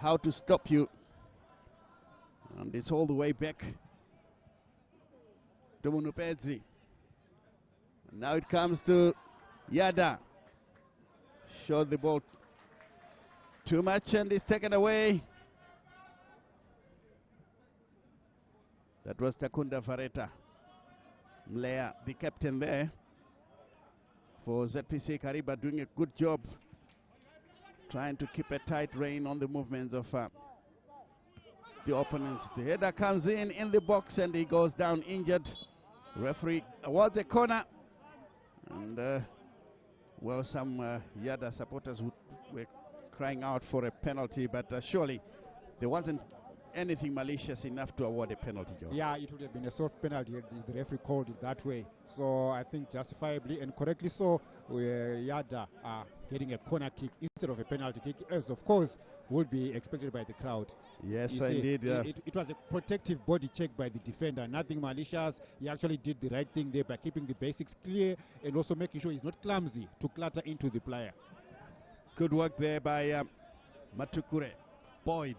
how to stop you. And it's all the way back to Munupedzi. And now it comes to Yadah. Showed the ball too much and it's taken away. That was Takunda Fareta Mlea, the captain there for ZPC Kariba, doing a good job trying to keep a tight rein on the movements of the opponents. The header comes in the box and he goes down injured. Referee awards a corner, and well, some Yadah supporters were crying out for a penalty, but surely there wasn't anything malicious enough to award a penalty, Joe. Yeah, it would have been a soft penalty if the referee called it that way. So I think justifiably and correctly so, Yadah are getting a corner kick instead of a penalty kick, as of course would be expected by the crowd. Yes, indeed. It was a protective body check by the defender, nothing malicious. He actually did the right thing there by keeping the basics clear and also making sure he's not clumsy to clatter into the player. Good work there by Matukure Boyd.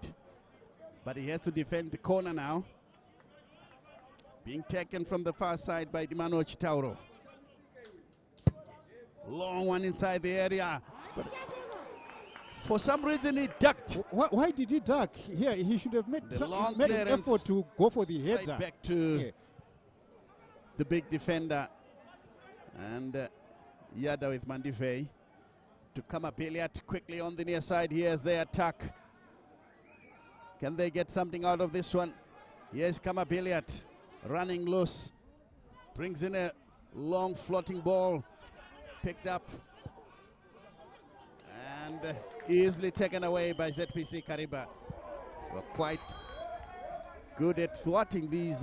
But he has to defend the corner now. Being taken from the far side by Dimano Chitauro. Long one inside the area. But for some reason he ducked. Why did he duck? Here he should have made an effort to go for the header. Right back to the big defender. And Yadah with Mandivei. To come up Billiard quickly on the near side. Here's the attack. Can they get something out of this one? Here's Kama Billiard running loose. Brings in a long floating ball. Picked up. And easily taken away by ZPC Kariba. We're quite good at thwarting these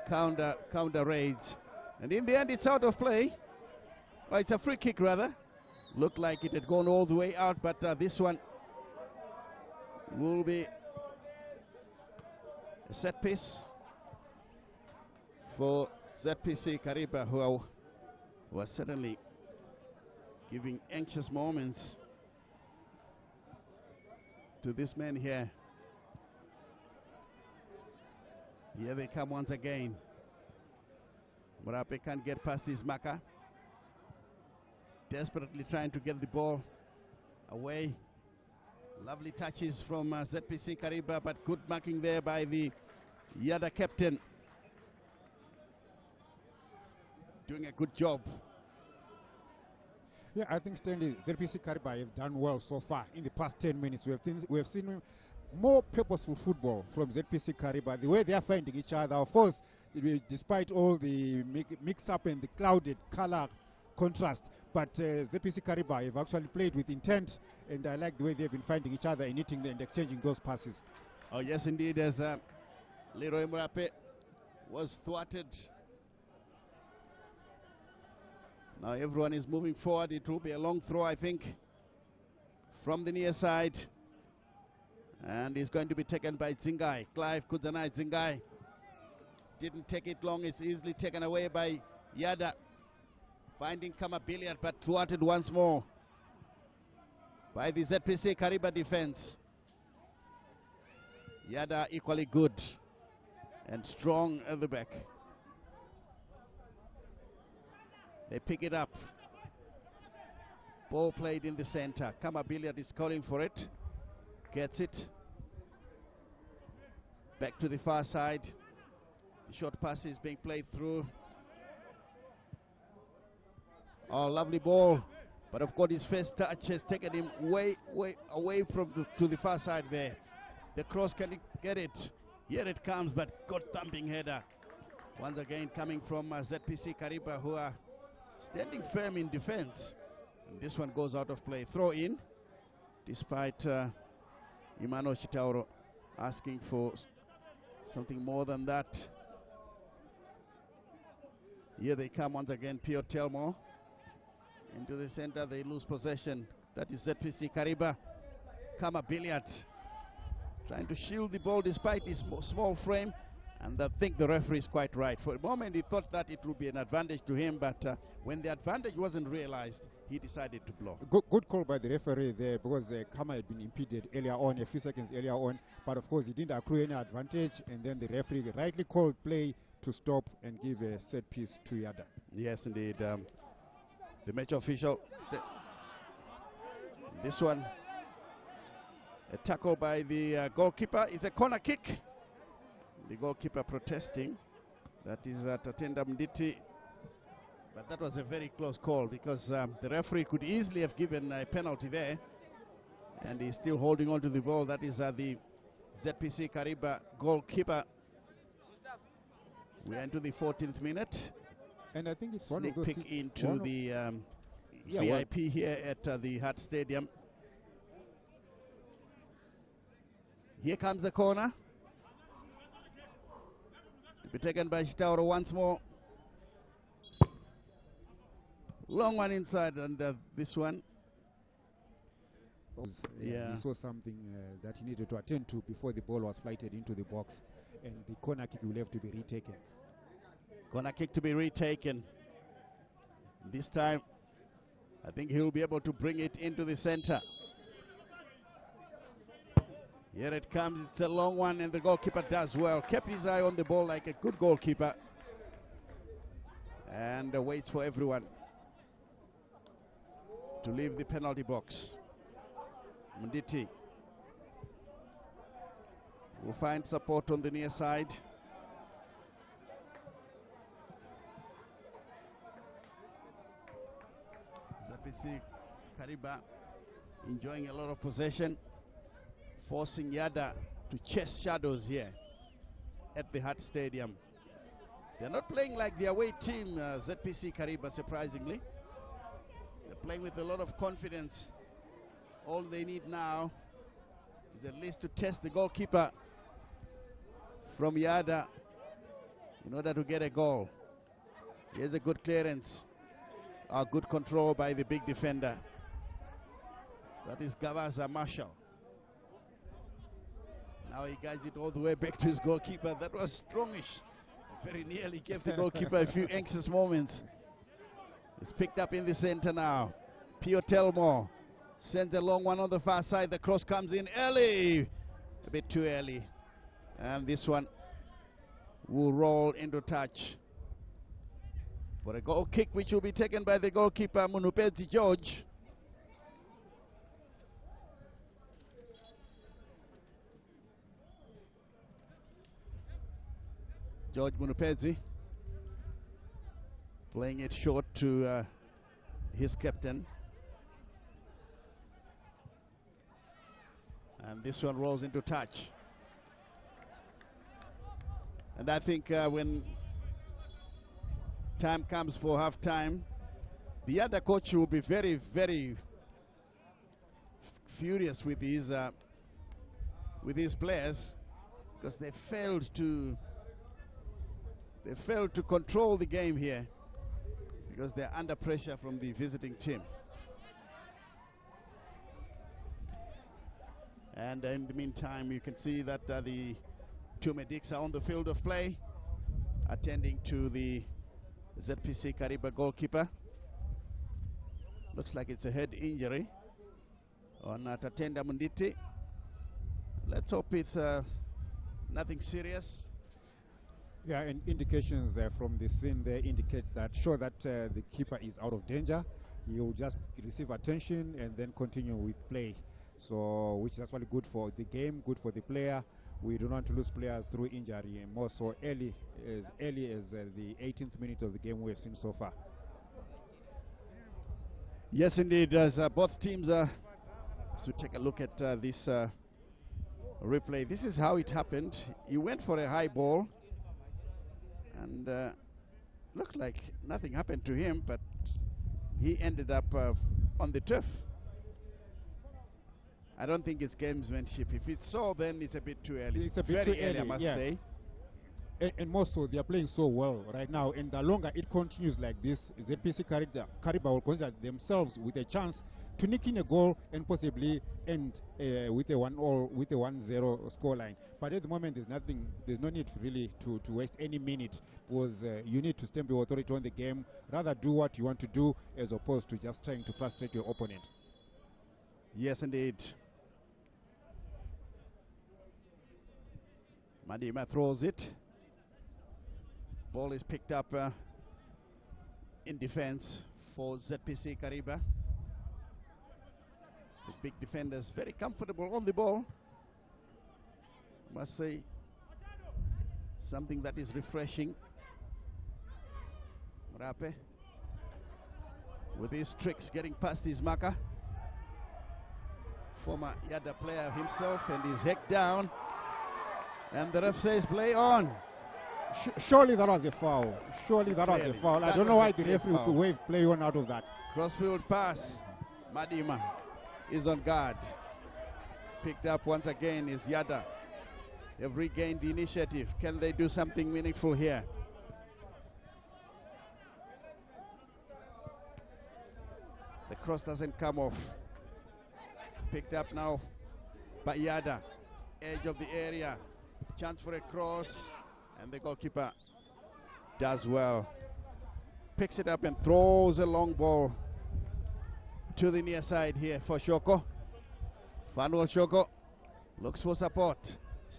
counter raids. And in the end it's out of play. Well, it's a free kick rather. Looked like it had gone all the way out, but this one will be a set piece for ZPC Kariba, who was certainly giving anxious moments to this man here. Here they come once again. Murape can't get past his marker. Desperately trying to get the ball away. Lovely touches from ZPC Kariba, but good marking there by the Yadah captain. Doing a good job. Yeah, I think Stanley, ZPC Kariba have done well so far in the past 10 minutes. We have seen more purposeful football from ZPC Kariba. The way they are finding each other, of course, despite all the mix-up and the clouded color contrast. But ZPC Kariba have actually played with intent, and I like the way they've been finding each other and hitting and exchanging those passes. Oh yes, indeed, as Leroy Murape was thwarted. Now everyone is moving forward. It will be a long throw, I think, from the near side. And it's going to be taken by Zingai. Clive Kudzanai Zingai. Didn't take it long. It's easily taken away by Yadah. Finding Kama Billiard, but thwarted once more by the ZPC Kariba defense. Yadah equally good and strong at the back. They pick it up. Ball played in the center. Kama Billiard is calling for it. Gets it. Back to the far side. The short pass is being played through. Oh, lovely ball. But of course his first touch has taken him way away from to the far side there. The cross, can he get it? Here it comes, but good thumping header. Once again coming from ZPC Kariba, who are standing firm in defense. And this one goes out of play. Throw in, despite Imano Chitauro asking for something more than that. Here they come once again, Pio Telmo. Into the center, they lose possession. That is ZPC Kariba. Kama Billiard trying to shield the ball despite his small frame. And I think the referee is quite right. For a moment, he thought that it would be an advantage to him, but when the advantage wasn't realized, he decided to blow. Good call by the referee there, because Kama had been impeded earlier on, a few seconds earlier on, but of course he didn't accrue any advantage, and then the referee rightly called play to stop and give a set piece to Yadah. Yes, indeed. The match official. This one, a tackle by the goalkeeper, is a corner kick. The goalkeeper protesting. That is Tatenda Mditi. But that was a very close call, because the referee could easily have given a penalty there. And he's still holding on to the ball. That is the ZPC Kariba goalkeeper. We are into the 14th minute. And I think it's one Sneak of those peek into the yeah, VIP here at the Hart Stadium. Here comes the corner. To be taken by Shitauro once more. Long one inside, and this one. He saw something that he needed to attend to before the ball was flighted into the box, and the corner kick will have to be retaken. Corner kick to be retaken. This time, I think he'll be able to bring it into the center. Here it comes. It's a long one, and the goalkeeper does well. Kept his eye on the ball like a good goalkeeper, and waits for everyone to leave the penalty box. Mditi will find support on the near side. ZPC Kariba enjoying a lot of possession, forcing Yadah to chase shadows here at the Hart Stadium. They're not playing like the away team, ZPC Kariba, surprisingly. They're playing with a lot of confidence. All they need now is at least to test the goalkeeper from Yadah in order to get a goal. Here's a good clearance. Good control by the big defender. That is Gavaza Marshall. Now he guides it all the way back to his goalkeeper. That was strongish. Very nearly gave the goalkeeper a few anxious moments. It's picked up in the center now. Pio Telmore sends a long one on the far side. The cross comes in early. A bit too early. And this one will roll into touch for a goal kick, which will be taken by the goalkeeper, Munupezi George. George Munupezi playing it short to his captain. And this one rolls into touch. And I think when time comes for half time, the other coach will be very, very furious with his players, because they failed to control the game here, because they're under pressure from the visiting team. And in the meantime, you can see that the two medics are on the field of play, attending to the ZPC Kariba goalkeeper. Looks like it's a head injury on Tatenda Munditi. Let's hope it's nothing serious. Yeah, and indications from the scene there indicate that, show that the keeper is out of danger. He will just receive attention and then continue with play. So, which is actually good for the game, good for the player. We don't want to lose players through injury, and more so early as the 18th minute of the game we have seen so far. Yes, indeed. As both teams to take a look at this replay. This is how it happened. He went for a high ball, and looked like nothing happened to him, but he ended up on the turf. I don't think it's gamesmanship. If it's so, then it's a bit too early. It's a bit very too early, I must say. And more so, they are playing so well right now. And the longer it continues like this, ZPC Kariba will consider themselves with a chance to nick in a goal and possibly end with a 1-0 scoreline. But at the moment, there's no need really to waste any minute, because you need to stamp your authority on the game. Rather do what you want to do as opposed to just trying to frustrate your opponent. Yes, indeed. Madima throws it. Ball is picked up in defense for ZPC Kariba. The big defenders very comfortable on the ball. Must say, something that is refreshing. Murape with his tricks getting past his marker. Former Yadah player himself, and he's hecked down. And the ref says play on. Surely that was a foul. Surely that was a foul. I don't know why the referee would wave play on out of that. Crossfield pass. Madima is on guard. Picked up once again is Yadah. They've regained the initiative. Can they do something meaningful here? The cross doesn't come off. Picked up now by Yadah. Edge of the area. Chance for a cross. And the goalkeeper does well. Picks it up and throws a long ball to the near side here for Shoko. Fanuel Shoko looks for support.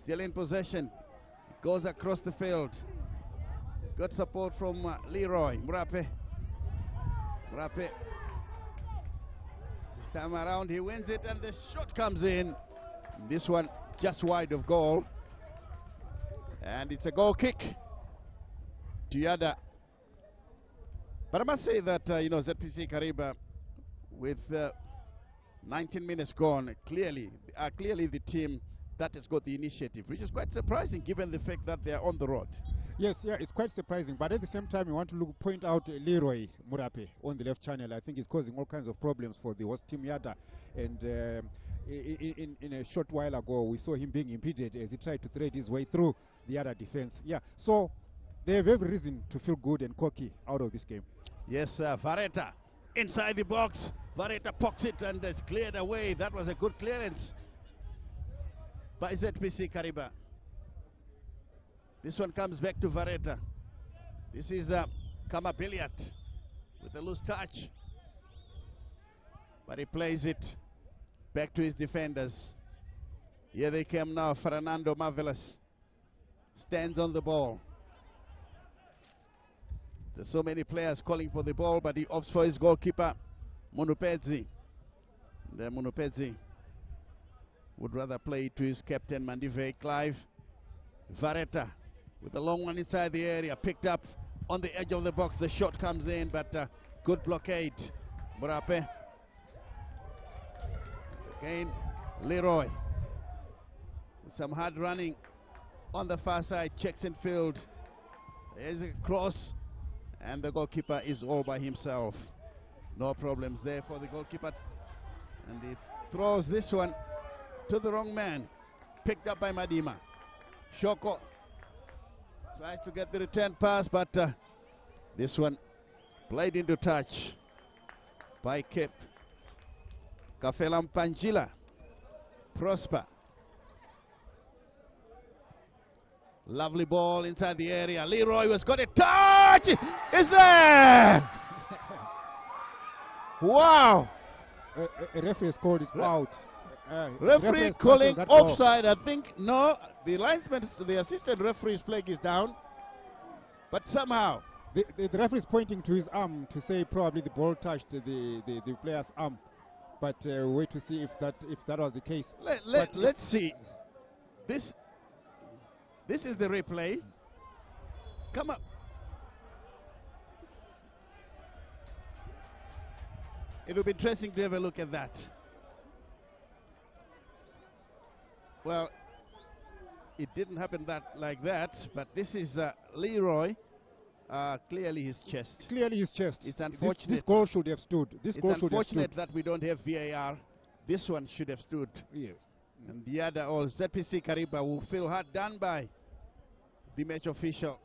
Still in possession. Goes across the field. Good support from Leroy. Murape. This time around he wins it and the shot comes in. This one just wide of goal. And it's a goal kick to Yadah. But I must say that, ZPC Kariba, with 19 minutes gone, clearly the team that has got the initiative, which is quite surprising given the fact that they are on the road. Yes, yeah, it's quite surprising. But at the same time, you want to point out Leroy Murape on the left channel. I think he's causing all kinds of problems for the host team Yadah. And in a short while ago, we saw him being impeded as he tried to thread his way through the other defense. Yeah, so they have every reason to feel good and cocky out of this game. Yes, Vareta inside the box. Vareta pokes it and it's cleared away. That was a good clearance by ZPC Kariba. This one comes back to Vareta. This is Kama Billiat with a loose touch. But he plays it back to his defenders. Here they come now. Fernando Marvelous stands on the ball. There's so many players calling for the ball, but he opts for his goalkeeper, Munupedzi. The Munupedzi would rather play to his captain, Mandive Clive. Vareta with a long one inside the area, picked up on the edge of the box. The shot comes in, but good blockade. Murape. Again, Leroy. With some hard running on the far side, checks in field. There's a cross, and the goalkeeper is all by himself. No problems there for the goalkeeper. And he throws this one to the wrong man. Picked up by Madima. Shoko tries to get the return pass, but this one played into touch by Kip. Kafelam Panjila. Prosper. Lovely ball inside the area. Leroy has got a touch. Is there? Wow. A referee has called it out. Referee calling offside. I think no. The linesman, the assistant referee's flag is down. But somehow the referee is pointing to his arm to say probably the ball touched the player's arm. But wait to see if that was the case. Let's see. This is the replay. Come up. It will be interesting to have a look at that. Well, it didn't happen like that, but this is Leroy. Clearly his chest. Clearly his chest. It's unfortunate. This goal should have stood. It's unfortunate that we don't have VAR. This one should have stood. Yes. And the other, or ZPC Kariba, will feel hard done by the match official.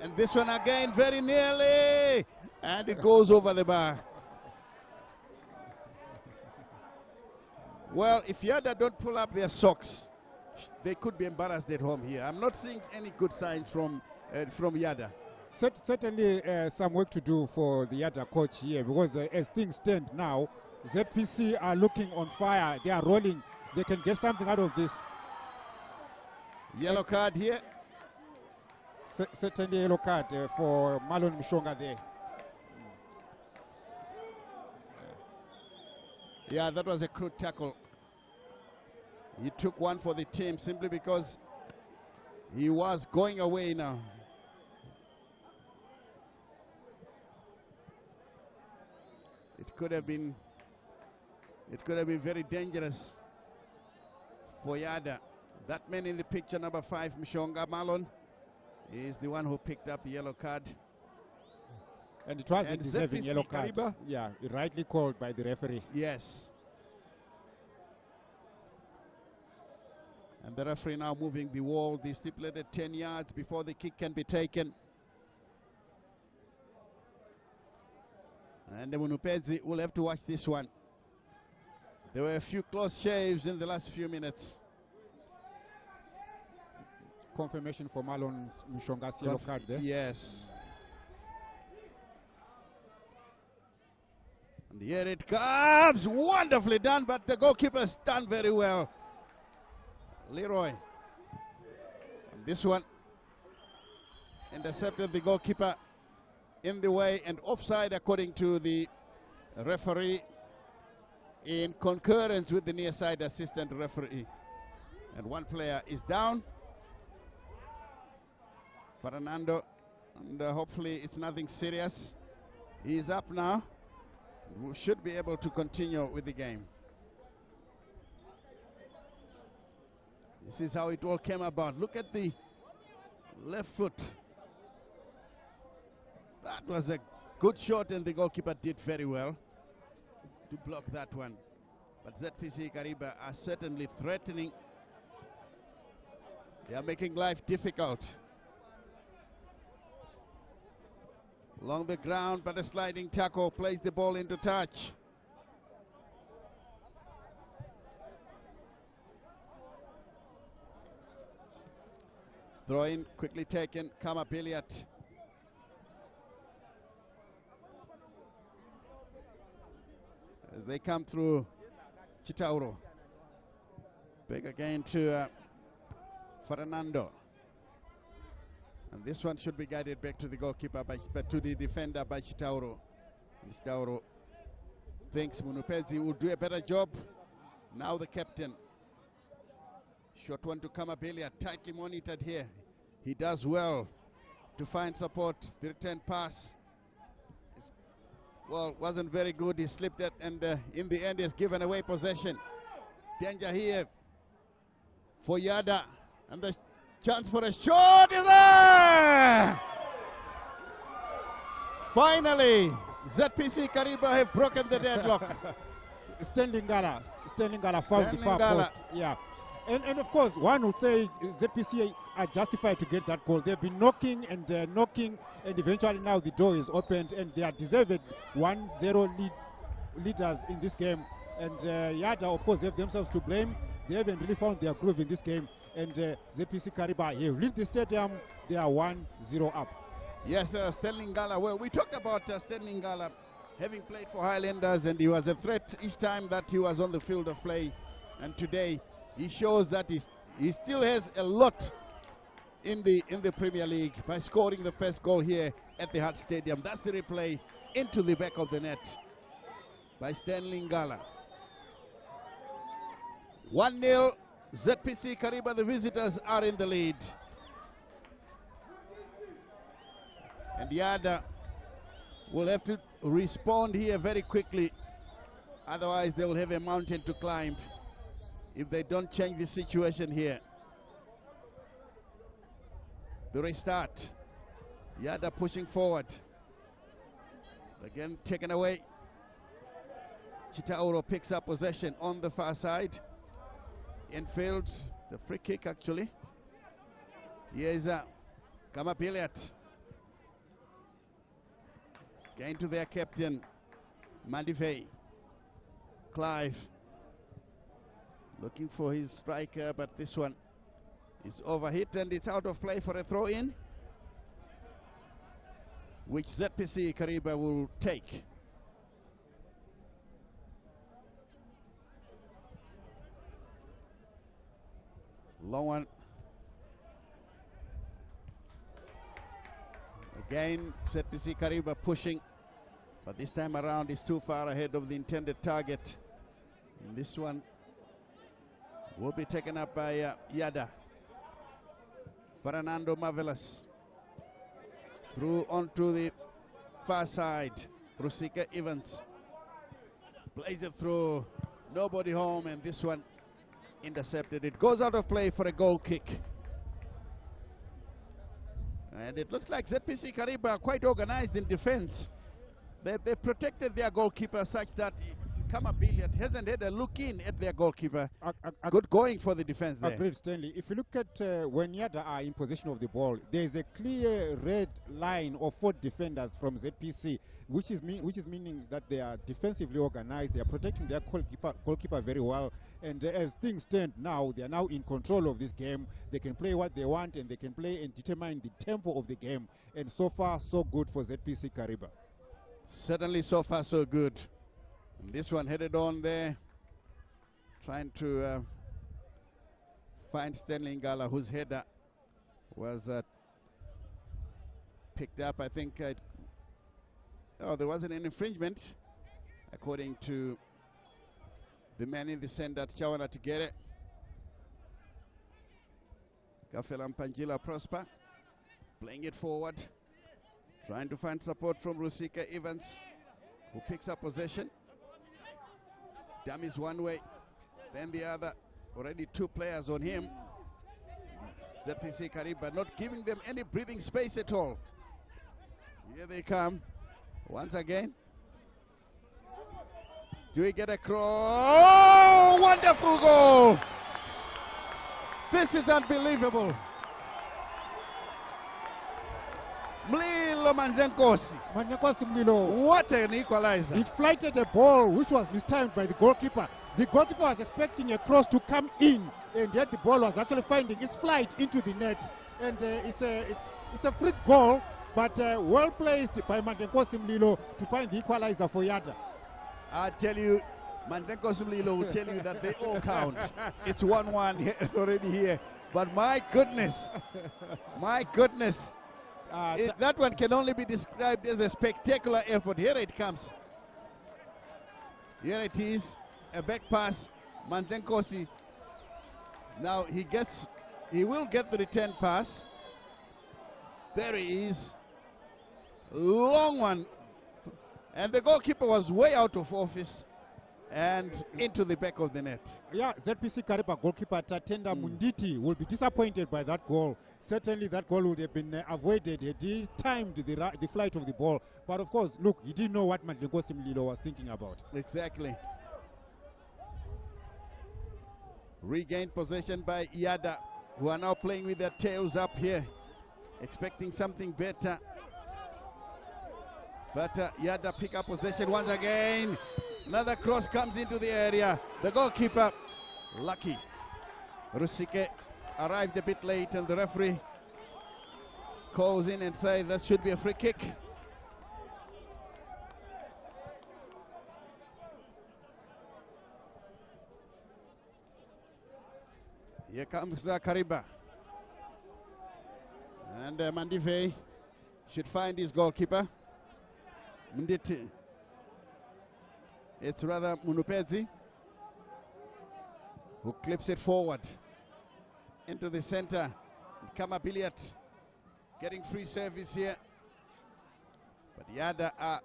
And this one again, very nearly. And it goes over the bar. Well, if Yadah don't pull up their socks, they could be embarrassed at home here. I'm not seeing any good signs from Yadah. Certainly some work to do for the Yadah coach here, because as things stand now, ZPC are looking on fire. They are rolling. They can get something out of this. Yellow card here. Certainly yellow card for Marlon Mshonga there. Yeah, that was a crude tackle. He took one for the team simply because he was going away now. It could have been very dangerous for Yadah. That man in the picture, number 5, Mshonga Marlon, is the one who picked up the yellow card. And it was a deserving yellow card. Kariba? Yeah, rightly called by the referee. Yes. And the referee now moving the wall, the stipulated 10 yards before the kick can be taken. And the Munupezi will have to watch this one. There were a few close shaves in the last few minutes. Confirmation for Marlon Mshonga's yellow card there. Yes. And here it comes. Wonderfully done, but the goalkeeper's done very well. Leroy. And this one intercepted the goalkeeper in the way and offside according to the referee, in concurrence with the near side assistant referee. And one player is down, Fernando, and hopefully it's nothing serious. He's up now. We should be able to continue with the game. This is how it all came about. Look at the left foot. That was a good shot, and the goalkeeper did very well to block that one. But ZPC Kariba are certainly threatening. They are making life difficult. Along the ground, but a sliding tackle plays the ball into touch. Throw in, quickly taken, Kama Billiat. As they come through Chitauro. Back again to Fernando. And this one should be guided back to the goalkeeper, but to the defender by Chitauro. Chitauro thinks Munupezi will do a better job. Now the captain. Short one to Kamabelia, tightly monitored here. He does well to find support. The return pass, well, wasn't very good. He slipped it, and in the end has given away possession. Danger here for Yadah, and the chance for a shot is there! Finally, ZPC Kariba have broken the deadlock. Stanley Ngala found the far post. Yeah. And of course, one would say ZPC are justified to get that goal. They've been knocking, and eventually now the door is opened, and they are deserved 1-0 leaders in this game. And Yadah, of course, they have themselves to blame. They haven't really found their groove in this game. And ZPC Kariba here lead the stadium. They are 1-0 up. Yes, Stanley Ngala. Well, we talked about Stanley Ngala having played for Highlanders, and he was a threat each time that he was on the field of play. And today, he shows that he still has a lot in the Premier League by scoring the first goal here at the Hart Stadium. That's the replay into the back of the net by Stanley Ngala. 1-0, ZPC Kariba, the visitors, are in the lead. And Yadah will have to respond here very quickly. Otherwise, they will have a mountain to climb if they don't change the situation here. The restart. Yadah pushing forward. Again taken away. Chitauro picks up possession on the far side. Infield, the free kick actually. Here is Kama Billiat. Again to their captain, Mandivei. Clive looking for his striker, but this one is overhit and it's out of play for a throw-in, which ZPC Kariba will take. Long one. Again, ZPC Kariba pushing, but this time around is too far ahead of the intended target. And this one will be taken up by Yadah. Fernando Marvelous. Through onto the far side. Rusika Evans plays it through. Nobody home, and this one intercepted. It goes out of play for a goal kick. And it looks like ZPC Kariba are quite organized in defense. They protected their goalkeeper such that Kama Billiard hasn't had a look in at their goalkeeper. Good going for the defense there. Agreed, Stanley. If you look at when Yadah are in possession of the ball, there is a clear red line of 4 defenders from ZPC, which is meaning that they are defensively organized. They are protecting their goalkeeper very well. And as things stand now, they are now in control of this game. They can play what they want, and they can play and determine the tempo of the game. And so far, so good for ZPC Kariba. Certainly so far so good. And this one headed on there, trying to find Stanley Ngala, whose header was picked up. I think there wasn't an infringement, according to the man in the center, Chawana Tigere. Gafela Mpanjila Prosper playing it forward, trying to find support from Rusika Evans, who picks up possession. Dummies one way, then the other. Already 2 players on him. ZPC Kariba not giving them any breathing space at all. Here they come once again. Do we get a cross? Oh, wonderful goal! This is unbelievable. Mlilo Manzenkosi. What an equalizer. It flighted a ball which was mistimed by the goalkeeper. The goalkeeper was expecting a cross to come in, and yet the ball was actually finding its flight into the net. And it's a free goal, but well placed by Manzenkosi Mlilo to find the equalizer for Yadah. I tell you, Manzenkosi Mlilo will tell you that they all count. It's 1-1 already here. But my goodness, that one can only be described as a spectacular effort. Here it comes. Here it is, a back pass. Manzenkosi. Now he will get the return pass. There he is. Long one. And the goalkeeper was way out of office and into the back of the net. Yeah, ZPC Kariba goalkeeper Tatenda Munditi will be disappointed by that goal. Certainly that goal would have been avoided had he timed the flight of the ball. But of course, look, he didn't know what Manzenkosi Mlilo was thinking about. Exactly. Regained possession by Yadah, who are now playing with their tails up here, expecting something better. But Yadah pick up possession once again. Another cross comes into the area. The goalkeeper, lucky. Rusike arrived a bit late, and the referee calls in and says that should be a free kick. Here comes Kariba. And Mandivei should find his goalkeeper. Mnditi. It's rather Munupezi who clips it forward into the center. Kama Billiard getting free service here. But Yadah are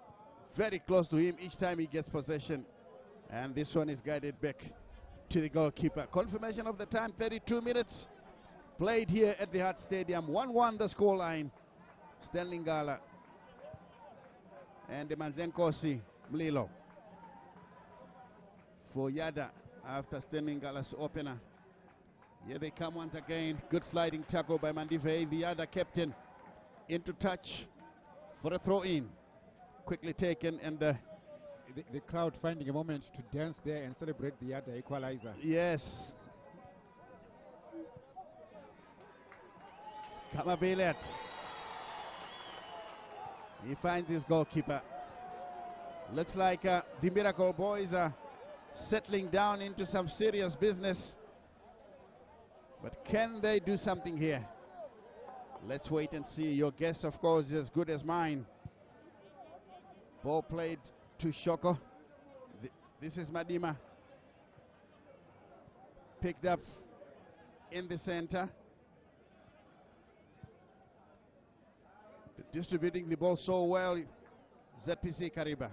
very close to him each time he gets possession. And this one is guided back to the goalkeeper. Confirmation of the time, 32 minutes played here at the Hart Stadium. 1-1 the scoreline. Stanley Ngala and the Manzenkosi Mlilo for Yadah after Stanley Ngala's opener. Here they come once again. Good sliding tackle by Mandivei, the Yadah captain, into touch for a throw-in. quickly taken, and the crowd finding a moment to dance there and celebrate the Yadah equalizer. yes. Kamabiliat. He finds his goalkeeper. Looks like the Miracle Boys are settling down into some serious business. But can they do something here? Let's wait and see. Your guess, of course, is as good as mine. Ball played to Shoko. This is Madima. Picked up in the center. Distributing the ball so well, ZPC Kariba.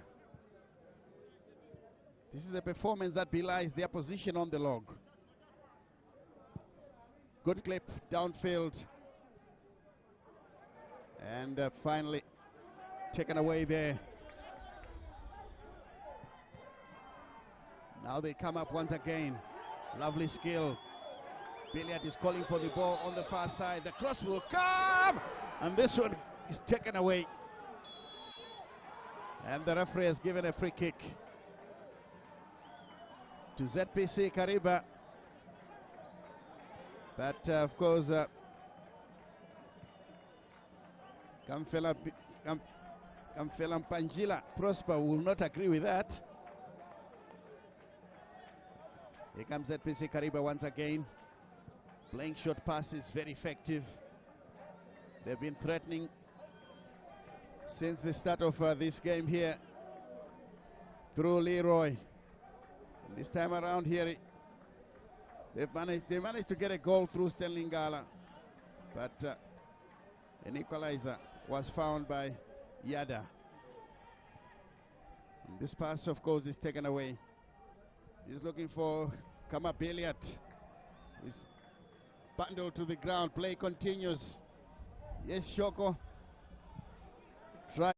This is a performance that belies their position on the log. Good clip downfield. And finally taken away there. Now they come up once again. Lovely skill. Billiard is calling for the ball on the far side. The cross will come! And this one is taken away. And the referee has given a free kick to ZPC Kariba. But of course, Kamfela Panjila Prosper will not agree with that. Here comes ZPC Kariba once again. Playing short passes, very effective. They've been threatening since the start of this game here through Leroy. And this time around here, they managed to get a goal through Stanley Ngala, but an equalizer was found by Yadah. And this pass, of course, is taken away. He's looking for Kama Billiat. He's bundled to the ground. Play continues. Yes, Shoko. Try.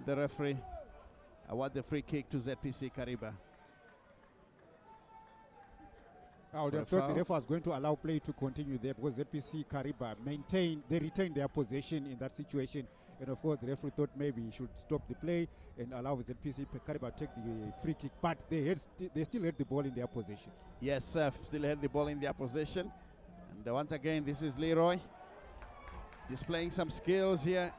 The referee awards the free kick to ZPC Kariba. I would have thought the referee was going to allow play to continue there because ZPC Kariba retained their possession in that situation. And of course, the referee thought maybe he should stop the play and allow ZPC Kariba to take the free kick. But they still had the ball in their possession. Yes, still had the ball in their possession. And once again, this is Leroy displaying some skills here.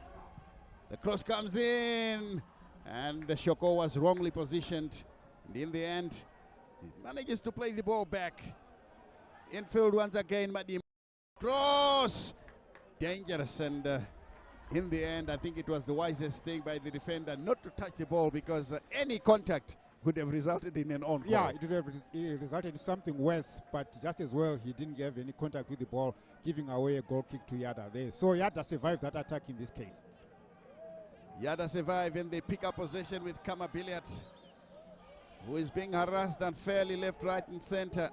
The cross comes in, and Shoko was wrongly positioned. And in the end, he manages to play the ball back. Infield once again, Madim. Cross! Dangerous, and in the end, I think it was the wisest thing by the defender not to touch the ball, because any contact would have resulted in an on goal. Yeah, it would have resulted in something worse, but just as well, he didn't have any contact with the ball, giving away a goal kick to Yadah there. So Yadah survived that attack in this case. Yadah survive, and they pick up possession with Kama Billiat, who is being harassed unfairly left, right, and center.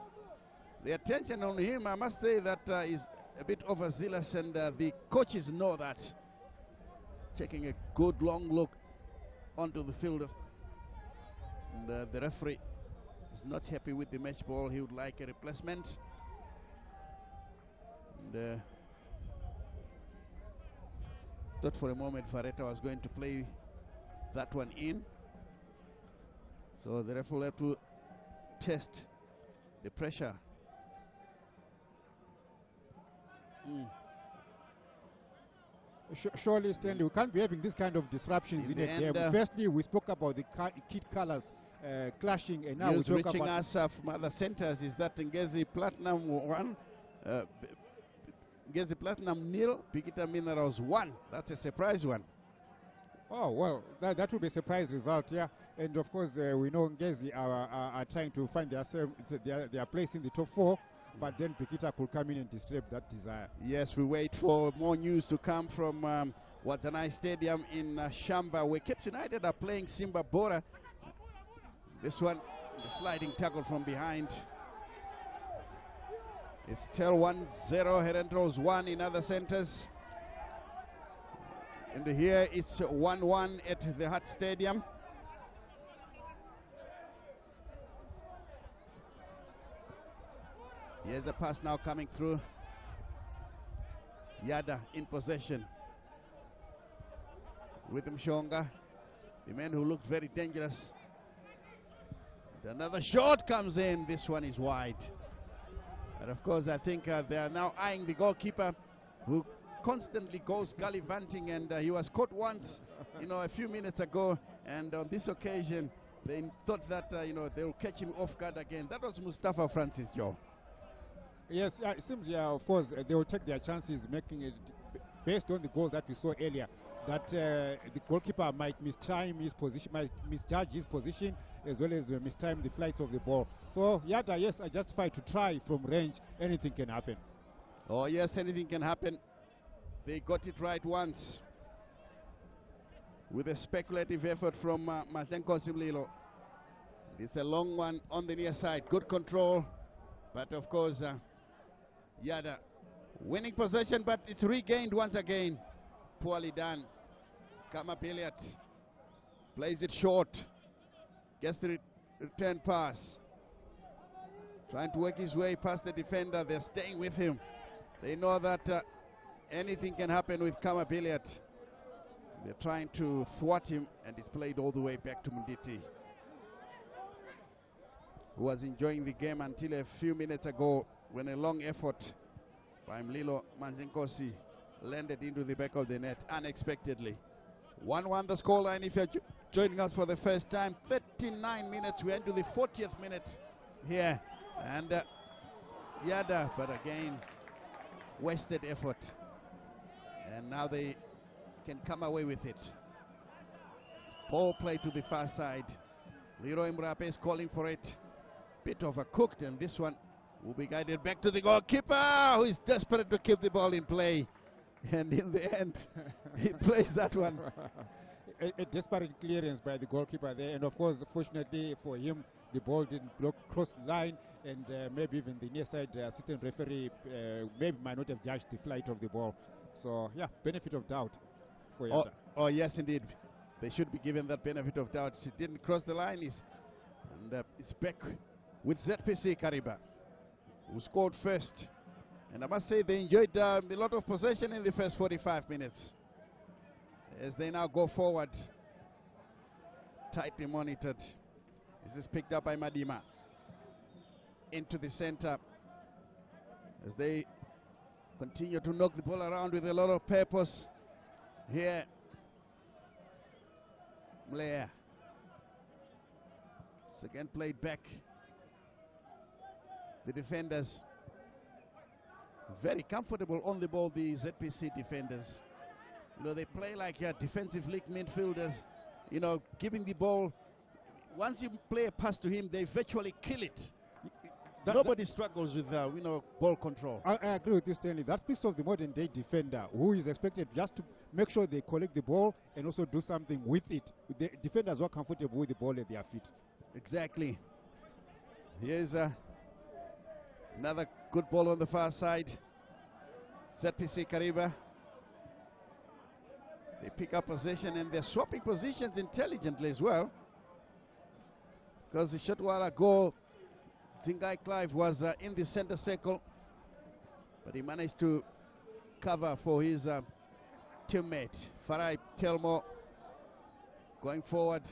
The attention on him, I must say, that is a bit overzealous, and the coaches know that. Taking a good long look onto the field. And the referee is not happy with the match ball. He would like a replacement. And thought for a moment Fareta was going to play that one in. So the referee will have to test the pressure. Surely, Stanley, we can't be having this kind of disruptions in a game. Firstly, we spoke about the kit colors clashing, and now we talk reaching about us from other centers is that Ngezi Platinum 1, Ngezi Platinum 0, Bikita Minerals 1. That's a surprise one. Oh, well, that would be a surprise result, yeah. And of course, we know Ngezi are trying to find their place in the top 4. But then Bikita could come in and disturb that desire. Yes, we wait for more news to come from What a nice stadium in Shamba, where Cape United are playing Simba Bora. This one, the sliding tackle from behind. It's still 1-0. Herentros 1 in other centers. And here it's 1-1 at the Hut Stadium. Here's a pass now coming through. Yadah in possession with Mshonga, the man who looked very dangerous. Another shot comes in. This one is wide. And of course, I think they are now eyeing the goalkeeper, who constantly goes gallivanting, and he was caught once, a few minutes ago. And on this occasion, they thought that they will catch him off guard again. That was Mustafa Francis, Joe. Yes, it seems, of course, they will take their chances, making it based on the goal that we saw earlier, that the goalkeeper might mistime his position, might misjudge his position, as well as mistime the flights of the ball. So, Yadah, yes, are justified to try from range. Anything can happen. Oh, yes, anything can happen. They got it right once with a speculative effort from Masenko Simlilo. It's a long one on the near side. Good control. But, of course, Yadah winning possession, but it's regained once again. Poorly done. Kama Billiard plays it short. Gets the return pass. Trying to work his way past the defender. They're staying with him. They know that anything can happen with Kama Billiard. They're trying to thwart him, and it's played all the way back to Munditi, who was enjoying the game until a few minutes ago, when a long effort by Mlilo Manzinkosi landed into the back of the net unexpectedly. 1-1 the scoreline if you're joining us for the first time. 39 minutes, we're into the 40th minute here. And Yadah, but again, wasted effort. And now they can come away with it. Ball play to the far side. Leroy Mrape is calling for it. Bit of a cooked, and this one will be guided back to the goalkeeper, who is desperate to keep the ball in play. And in the end, he plays that one. A desperate clearance by the goalkeeper there. And of course, fortunately for him, the ball didn't cross the line. And maybe even the near side assistant referee maybe might not have judged the flight of the ball. So, yeah, benefit of doubt for Yadah. Oh, yes, indeed. They should be given that benefit of doubt. She didn't cross the line. And it's back with ZPC Kariba, who scored first. And I must say they enjoyed a lot of possession in the first 45 minutes. As they now go forward, tightly monitored. This is picked up by Madima. Into the center. As they continue to knock the ball around with a lot of purpose. Here, Mlea. It's again played back. The defenders very comfortable on the ball, the ZPC defenders. They play like defensive league midfielders, giving the ball. Once you play a pass to him, they virtually kill it. Nobody struggles with, ball control. I agree with you, Stanley. That piece of the modern day defender, who is expected just to make sure they collect the ball and also do something with it. The defenders are comfortable with the ball at their feet. Exactly. Here's another good ball on the far side. ZPC Kariba. They pick up possession, and they're swapping positions intelligently as well. Because the short while ago, Zingai Clive was in the center circle, but he managed to cover for his teammate. Farai Telmo going forward.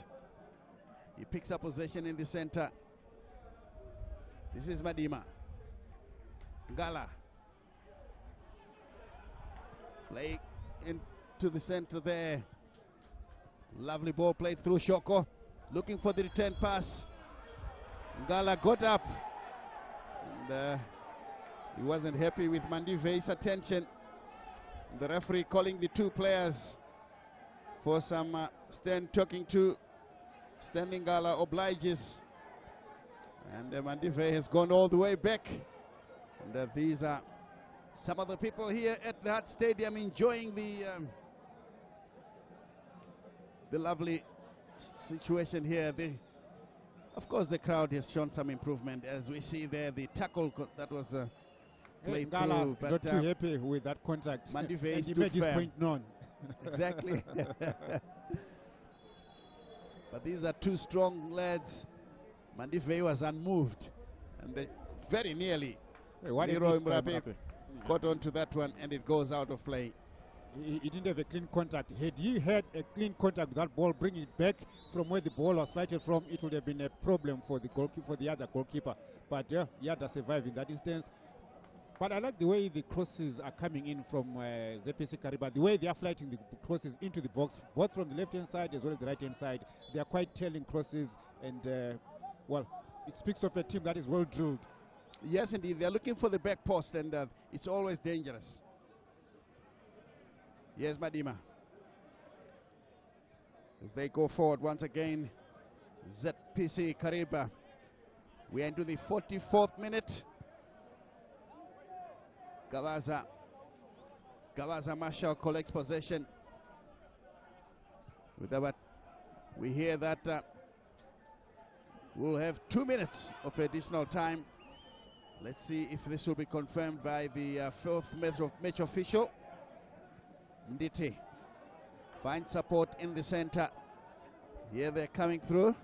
He picks up possession in the center. This is Madima. Ngala. Play into the center there. Lovely ball played through Shoko. Looking for the return pass. Ngala got up. And he wasn't happy with Mandivei's attention. The referee calling the two players for some stern talking to. Standing Ngala obliges. And Mandivei has gone all the way back. And these are some of the people here at the Hut Stadium enjoying the the lovely situation here. Of course, the crowd has shown some improvement, as we see there the tackle that was played through. But not too happy with that contact. Mandive stood firm. Point none. Exactly. But these are two strong lads. Mandive was unmoved, and they very nearly. Leroy Mrape got onto that one, and it goes out of play. He didn't have a clean contact. Had he had a clean contact with that ball, bringing it back from where the ball was flighted from, it would have been a problem for the goalkeeper, for the other goalkeeper. But yeah, Yadah survived in that instance. But I like the way the crosses are coming in from ZPC Kariba. The way they are flighting the crosses into the box, both from the left-hand side as well as the right-hand side. They are quite telling crosses, and well, it speaks of a team that is well drilled. Yes, indeed. They are looking for the back post, and it's always dangerous. Yes, Madima. As they go forward once again, ZPC Kariba. We are into the 44th minute. Gawaza Marshall collects possession. With that, we hear that we'll have 2 minutes of additional time. Let's see if this will be confirmed by the fourth match official. Nditi finds support in the center. Here they're coming through.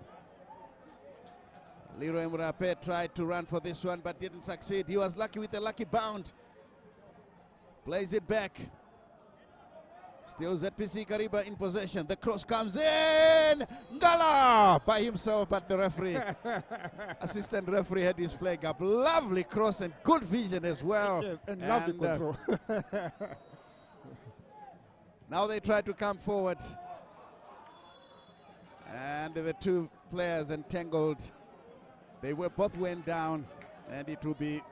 Leroy Mrape tried to run for this one but didn't succeed. He was lucky with a lucky bound. Plays it back. Still ZPC Kariba in possession. The cross comes in. Ngala by himself, but the referee, assistant referee, had his flag up. Lovely cross and good vision as well. Yes, and lovely control. Now they try to come forward. And the two players entangled. They both went down, and it will be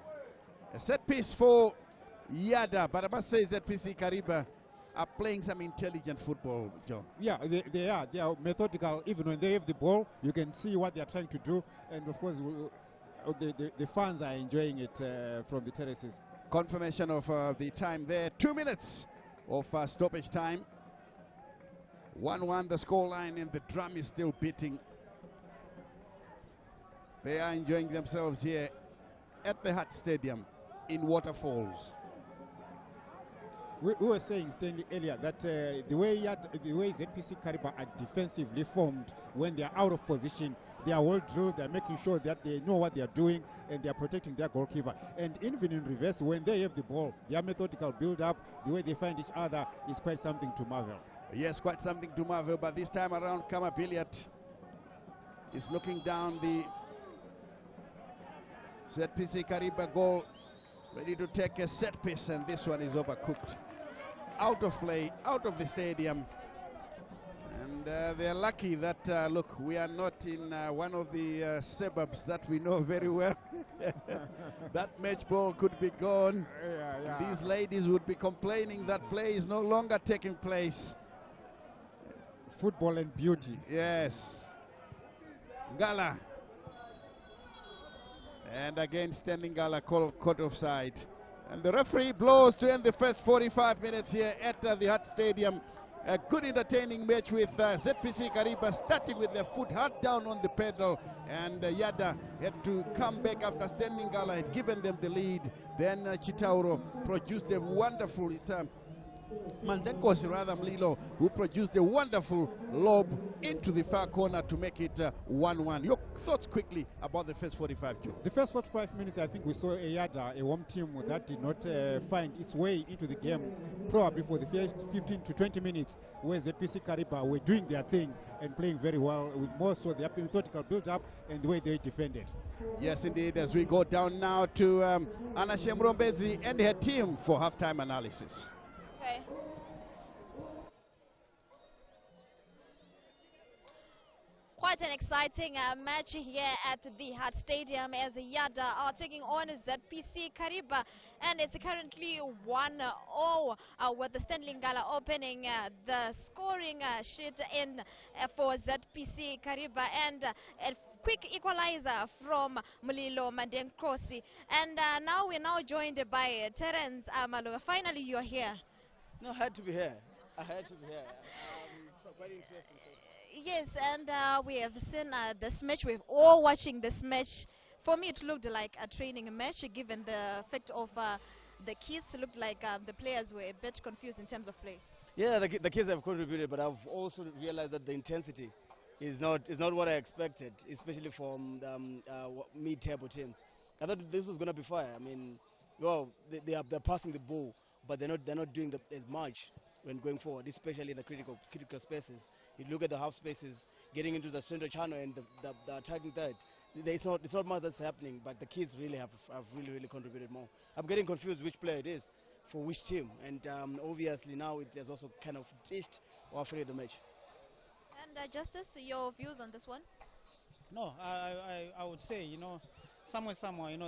a set piece for Yadah. But I must say ZPC Kariba are playing some intelligent football, John. Yeah, they are. They are methodical. Even when they have the ball, you can see what they are trying to do. And of course, the fans are enjoying it from the terraces. Confirmation of the time there. 2 minutes of stoppage time. 1-1 the scoreline, and the drum is still beating. They are enjoying themselves here at the Hut Stadium in Waterfalls. We were saying, Stanley, earlier that the way ZPC Kariba are defensively formed when they are out of position, they are well drilled. They are making sure that they know what they are doing, and they are protecting their goalkeeper. And even in reverse, when they have the ball, their methodical build-up, the way they find each other, is quite something to marvel. Yes, quite something to marvel. But this time around, Kama Billiat is looking down the ZPC Kariba goal, ready to take a set piece, and this one is overcooked. Out of play, out of the stadium. And they're lucky that, look, we are not in one of the suburbs that we know very well. That match ball could be gone. Yeah. These ladies would be complaining that play is no longer taking place. Football and beauty. Yes. Ngala. And again, standing Ngala caught offside. And the referee blows to end the first 45 minutes here at the Hut Stadium. A good entertaining match with ZPC Kariba starting with their foot hard down on the pedal, and Yadah had to come back after standing Ngala had given them the lead. Then Chitauro produced a wonderful Mandenkosi rather Mlilo, who produced a wonderful lob into the far corner to make it 1-1. Your thoughts quickly about the first 45, Joe? The first 45 minutes, I think we saw a Yadah, a home team that did not find its way into the game, probably for the first 15 to 20 minutes, where ZPC Kariba were doing their thing and playing very well, with more so their methodical build-up and the way they defended. Yes, indeed, as we go down now to Anna Shemrombezi and her team for halftime analysis. Okay. Quite an exciting match here at the Hut Stadium as Yadah are taking on ZPC Kariba, and it's currently 1-0 with the Stanley Ngala opening the scoring sheet in for ZPC Kariba, and a quick equalizer from Mulilo Mandenkosi. And now we're joined by Terence Amalo. Finally, you're here. No, I had to be here. I had to be here. Quite interesting. Yes, and we have seen this match. We're all watching this match. For me, it looked like a training match, given the fact of the kids. Looked like the players were a bit confused in terms of play. Yeah, the kids have contributed, but I've also realized that the intensity is not what I expected, especially from mid-table teams. I thought this was gonna be fire. I mean, well, they're passing the ball, but they're not doing as much when going forward, especially in the critical spaces. You look at the half spaces, getting into the center channel and the attacking third. It's not much that's happening, but the kids really have really contributed more. I'm getting confused which player it is for which team, and obviously now it has also kind of ditched or affected the match. And Justice, your views on this one? No, I would say, somewhere,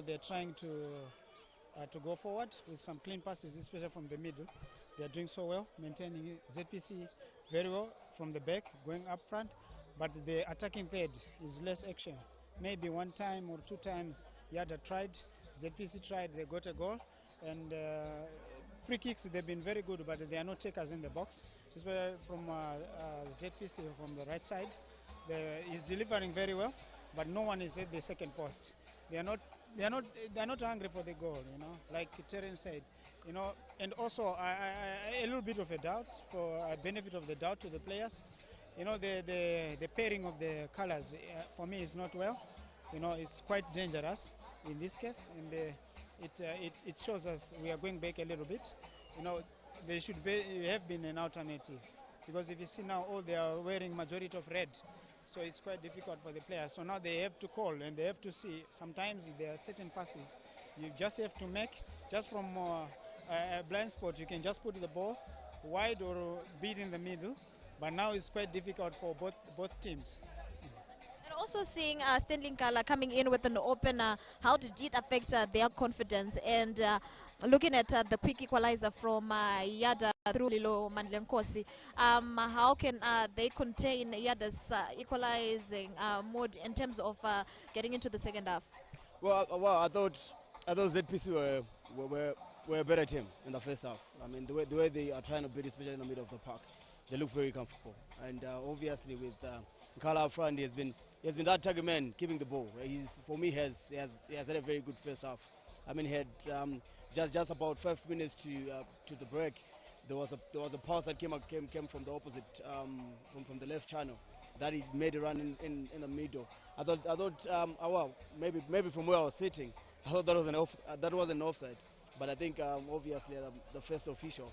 they're trying to go forward with some clean passes, especially from the middle. They're doing so well, maintaining ZPC very well from the back, going up front, but the attacking third is less action. Maybe one time or two times Yadah tried, ZPC tried, they got a goal, and free kicks, they've been very good, but they are not takers in the box. Especially from ZPC from the right side. He's delivering very well, but no one is at the second post. They are not hungry for the goal, like Terence said, and also a little bit of a doubt, for a benefit of the doubt to the players. The pairing of the colors for me is not well. It's quite dangerous in this case, and it shows us we are going back a little bit. There should have been an alternative, because if you see now, all they are wearing majority of red, so it's quite difficult for the players. So now they have to call and they have to see. Sometimes there are certain passes you just have to make, just from a blind spot. You can just put the ball wide or beat in the middle, but now it's quite difficult for both teams. And also seeing Stanley Nkala coming in with an opener, how did it affect their confidence? And looking at the quick equalizer from Yadah through Lilo Mandlenkosi, how can they contain Yadah's equalizing mode in terms of getting into the second half? Well, I thought ZPC were a better team in the first half. I mean, the way they are trying to beat, especially in the middle of the park, they look very comfortable. And obviously with Nkala up front, he has been that target man keeping the ball. For me, he has had a very good first half. I mean, he had just about 5 minutes to the break. There was a pass that came from the opposite, from the left channel, that he made a run in the middle. I thought well, maybe from where I was sitting, I thought that was an offside. But I think obviously the first official,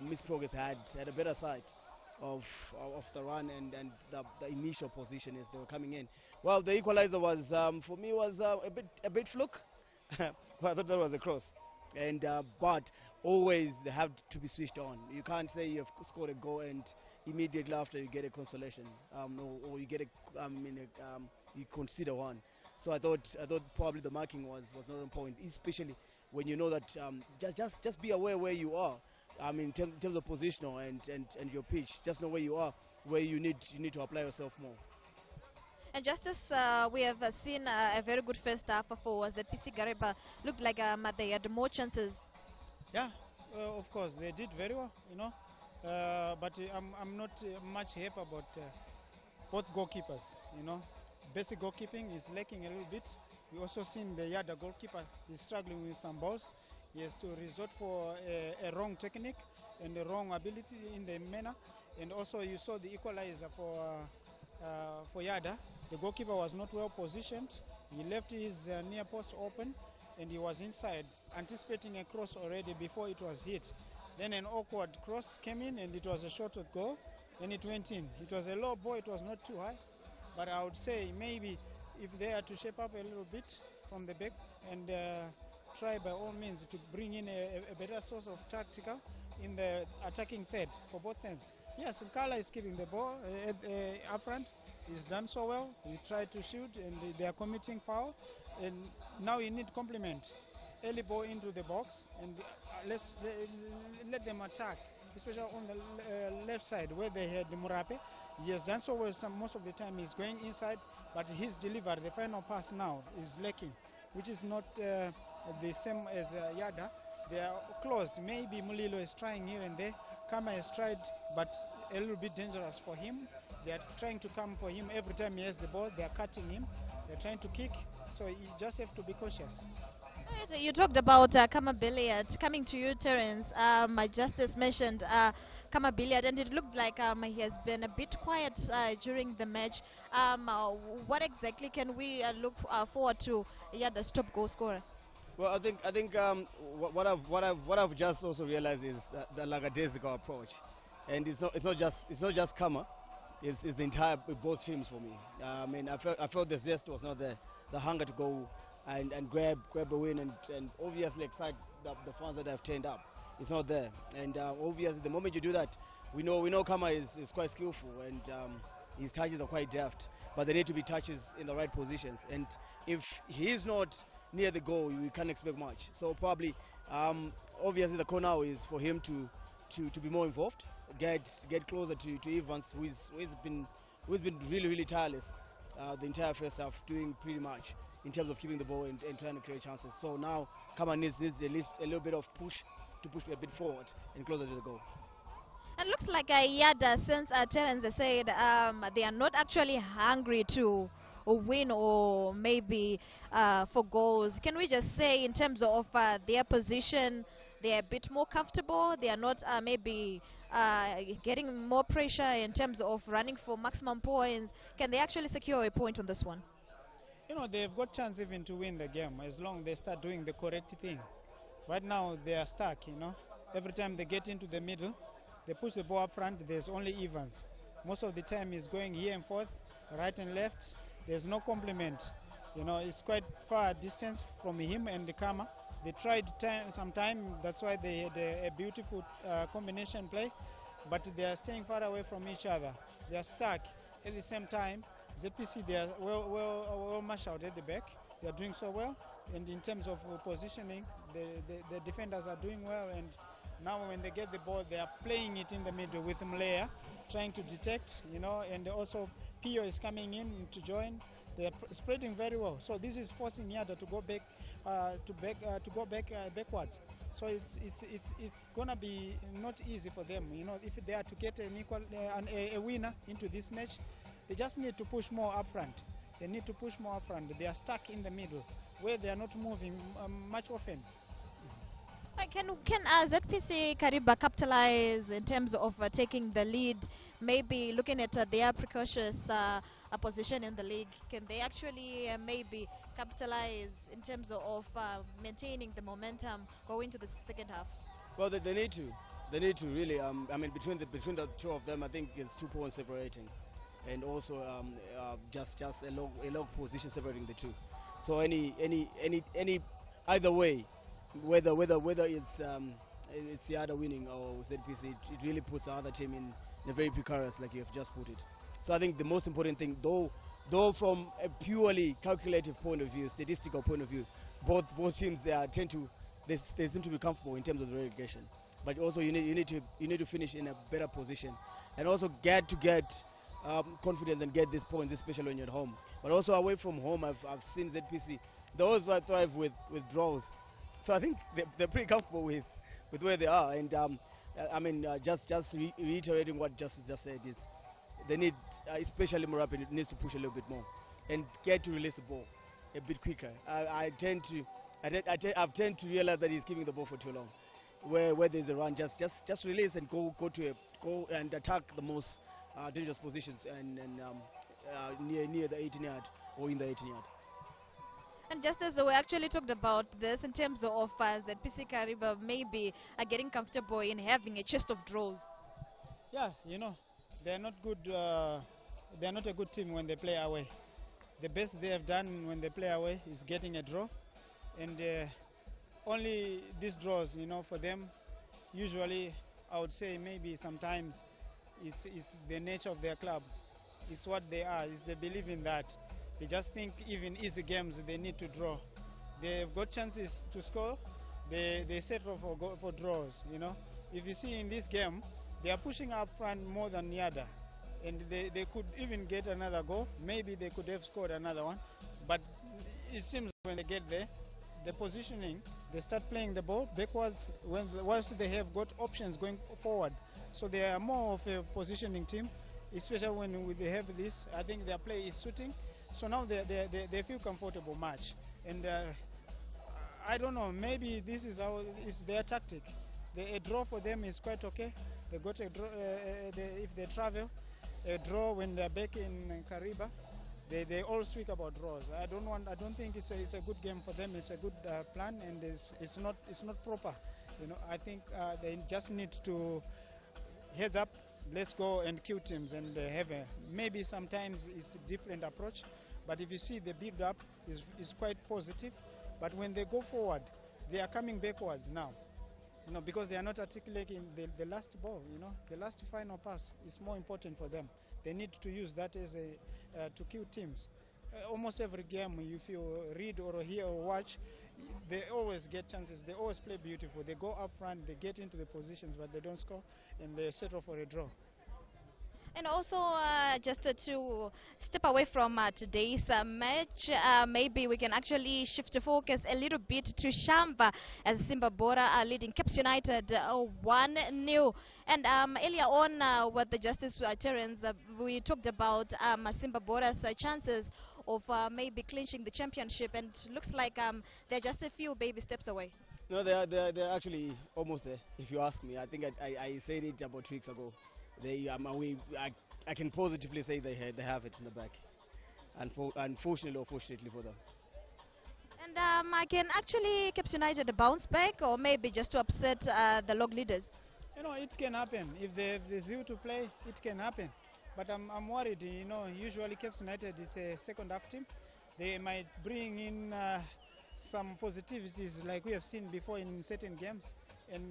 Miss Progress had a better sight of the run and the initial position as they were coming in. Well, the equalizer was for me was a bit fluke. Well, I thought that was a cross, and but always they have to be switched on. You can't say you've scored a goal and immediately after you get a consolation, or you get you consider one. So I thought probably the marking was not on point, especially when you know that just be aware where you are. I mean, in terms of positional and your pitch, just know where you are, where you need to apply yourself more. And Justice, we have seen a very good first half for ZPC Kariba. Looked like they had more chances. Yeah, of course they did very well, but I'm not much happy about both goalkeepers. Basic goalkeeping is lacking a little bit. We also seen the Yadah goalkeeper is struggling with some balls. He has to resort for a wrong technique and a wrong ability in the manner. And also you saw the equalizer for Yadah. The goalkeeper was not well positioned. He left his near post open, and he was inside, anticipating a cross already before it was hit. Then an awkward cross came in, and it was a short goal. Then it went in. It was a low ball. It was not too high. But I would say maybe if they are to shape up a little bit from the back and try by all means to bring in a better source of tactical in the attacking third for both ends. Yes, Nkala is keeping the ball up front. He's done so well. He tried to shoot and they are committing foul. And now you need complement. Early ball into the box and let them attack, especially on the left side where they had the Murape. He has done so well most of the time. He's going inside, but his delivery, the final pass now, is lacking, which is not the same as Yadah. They are closed. Maybe Mulilo is trying here and there. Kama has tried, but a little bit dangerous for him. They are trying to come for him every time he has the ball. They are cutting him. They're trying to kick. So you just have to be cautious. Right, you talked about Kama Billiard. Coming to you, Terence, I just mentioned Kama Billiard, and it looked like he has been a bit quiet during the match. What exactly can we look forward to? Yeah, the top goal scorer. Well, I think what I've just also realized is that the lackadaisical approach, and it's not just Kama, it's the entire both teams for me. I mean, I felt the zest was not there, the hunger to go and grab a win and obviously excite the fans that have turned up. It's not there, and obviously the moment you do that, we know Kama is quite skillful and his touches are quite deft, but they need to be touches in the right positions, and if he is not near the goal, we can't expect much. So probably, obviously the call now is for him to be more involved, get closer to Evans, who's been really tireless the entire first half, doing pretty much in terms of keeping the ball and trying to create chances. So now Kama needs at least a little bit of push to push a bit forward and closer to the goal. And looks like Yadah, since Terence has said they are not actually hungry to win or maybe for goals. Can we just say in terms of their position, they are a bit more comfortable? They are not maybe getting more pressure in terms of running for maximum points. Can they actually secure a point on this one? You know, they've got chance even to win the game as long as they start doing the correct thing. Right now they are stuck, you know. Every time they get into the middle, they push the ball up front, there's only Evans. Most of the time he's going here and forth, right and left. There's no complement. You know, it's quite far distance from him and the Kama. They tried some time, that's why they had a beautiful combination play, but they are staying far away from each other. They are stuck. At the same time, ZPC, they are well mashed out at the back. They are doing so well, and in terms of positioning, the defenders are doing well, and now when they get the ball, they are playing it in the middle with Mlea, trying to detect, you know, and also Pio is coming in to join. They are spreading very well. So this is forcing Yadah to go back, backwards. So it's gonna be not easy for them. You know, if they are to get a winner into this match, they just need to push more up front. They need to push more up front. They are stuck in the middle, where they are not moving much often. Can ZPC Kariba capitalize in terms of taking the lead? Maybe looking at their precocious position in the league, can they actually maybe capitalize in terms of maintaining the momentum going to the second half? Well, they need to. They need to really. I mean, between the two of them, I think it's 2 points separating, and also just a long position separating the two. So any either way, whether it's the other winning or ZPC, it really puts the other team in a very precarious, like you have just put it. So I think the most important thing, though from a purely calculative point of view, statistical point of view, both teams they seem to be comfortable in terms of the relegation. But also you need to finish in a better position, and also get confidence and get this point, especially when you're at home. But also away from home, I've seen ZPC. They also thrive with draws. So I think they're pretty comfortable with where they are, and I mean, just reiterating what Justice just said is they need, especially Murapi, needs to push a little bit more and get to release the ball a bit quicker. I've tend to realize that he's keeping the ball for too long. Where there's a run, just release and go and attack the most dangerous positions and near the 18 yard or in the 18 yard. And just as we actually talked about this in terms of ZPC Kariba maybe getting comfortable in having a chest of draws. Yeah, you know, they're not good. They're not a good team when they play away. The best they have done when they play away is getting a draw, and only these draws, you know, for them, usually I would say maybe sometimes it's the nature of their club. It's what they are. It's they believe in that. They just think even easy games they need to draw. They've got chances to score. They settle for draws. You know, if you see in this game, they are pushing up front more than Yadah, and they could even get another goal. Maybe they could have scored another one, but it seems when they get there, the positioning, they start playing the ball backwards once they have got options going forward. So they are more of a positioning team, especially when they have this. I think their play is suiting, so now they feel comfortable much. And I don't know, maybe this is how it's their tactic. A draw for them is quite okay. They got a draw if they travel, a draw when they're back in Kariba. They all speak about draws. I don't think it's a good game for them. It's a good plan, and it's not proper. You know, I think they just need to heads up. Let's go and kill teams and have maybe sometimes it's a different approach. But if you see the build up is quite positive. But when they go forward, they are coming backwards now. You know, because they are not articulating the last ball. You know, the last final pass is more important for them. They need to use that as to kill teams. Almost every game, if you read or hear or watch, they always get chances. They always play beautiful. They go up front, they get into the positions, but they don't score, and they settle for a draw. And also, just to step away from today's match, maybe we can actually shift the focus a little bit to Shamba, as Simba Bora are leading Caps United 1-0. And earlier on with the Justice Terrans, we talked about Simba Bora's chances of maybe clinching the championship, and it looks like they're just a few baby steps away. No, they're actually almost there. If you ask me, I think I said it about 2 weeks ago. I can positively say they have it in the back, unfortunately or fortunately for them. And I can actually Caps United bounce back, or maybe just to upset the log leaders. You know, it can happen. If they have the zeal to play, it can happen. But I'm worried. You know, usually Caps United is a second half team. They might bring in some positivities like we have seen before in certain games, and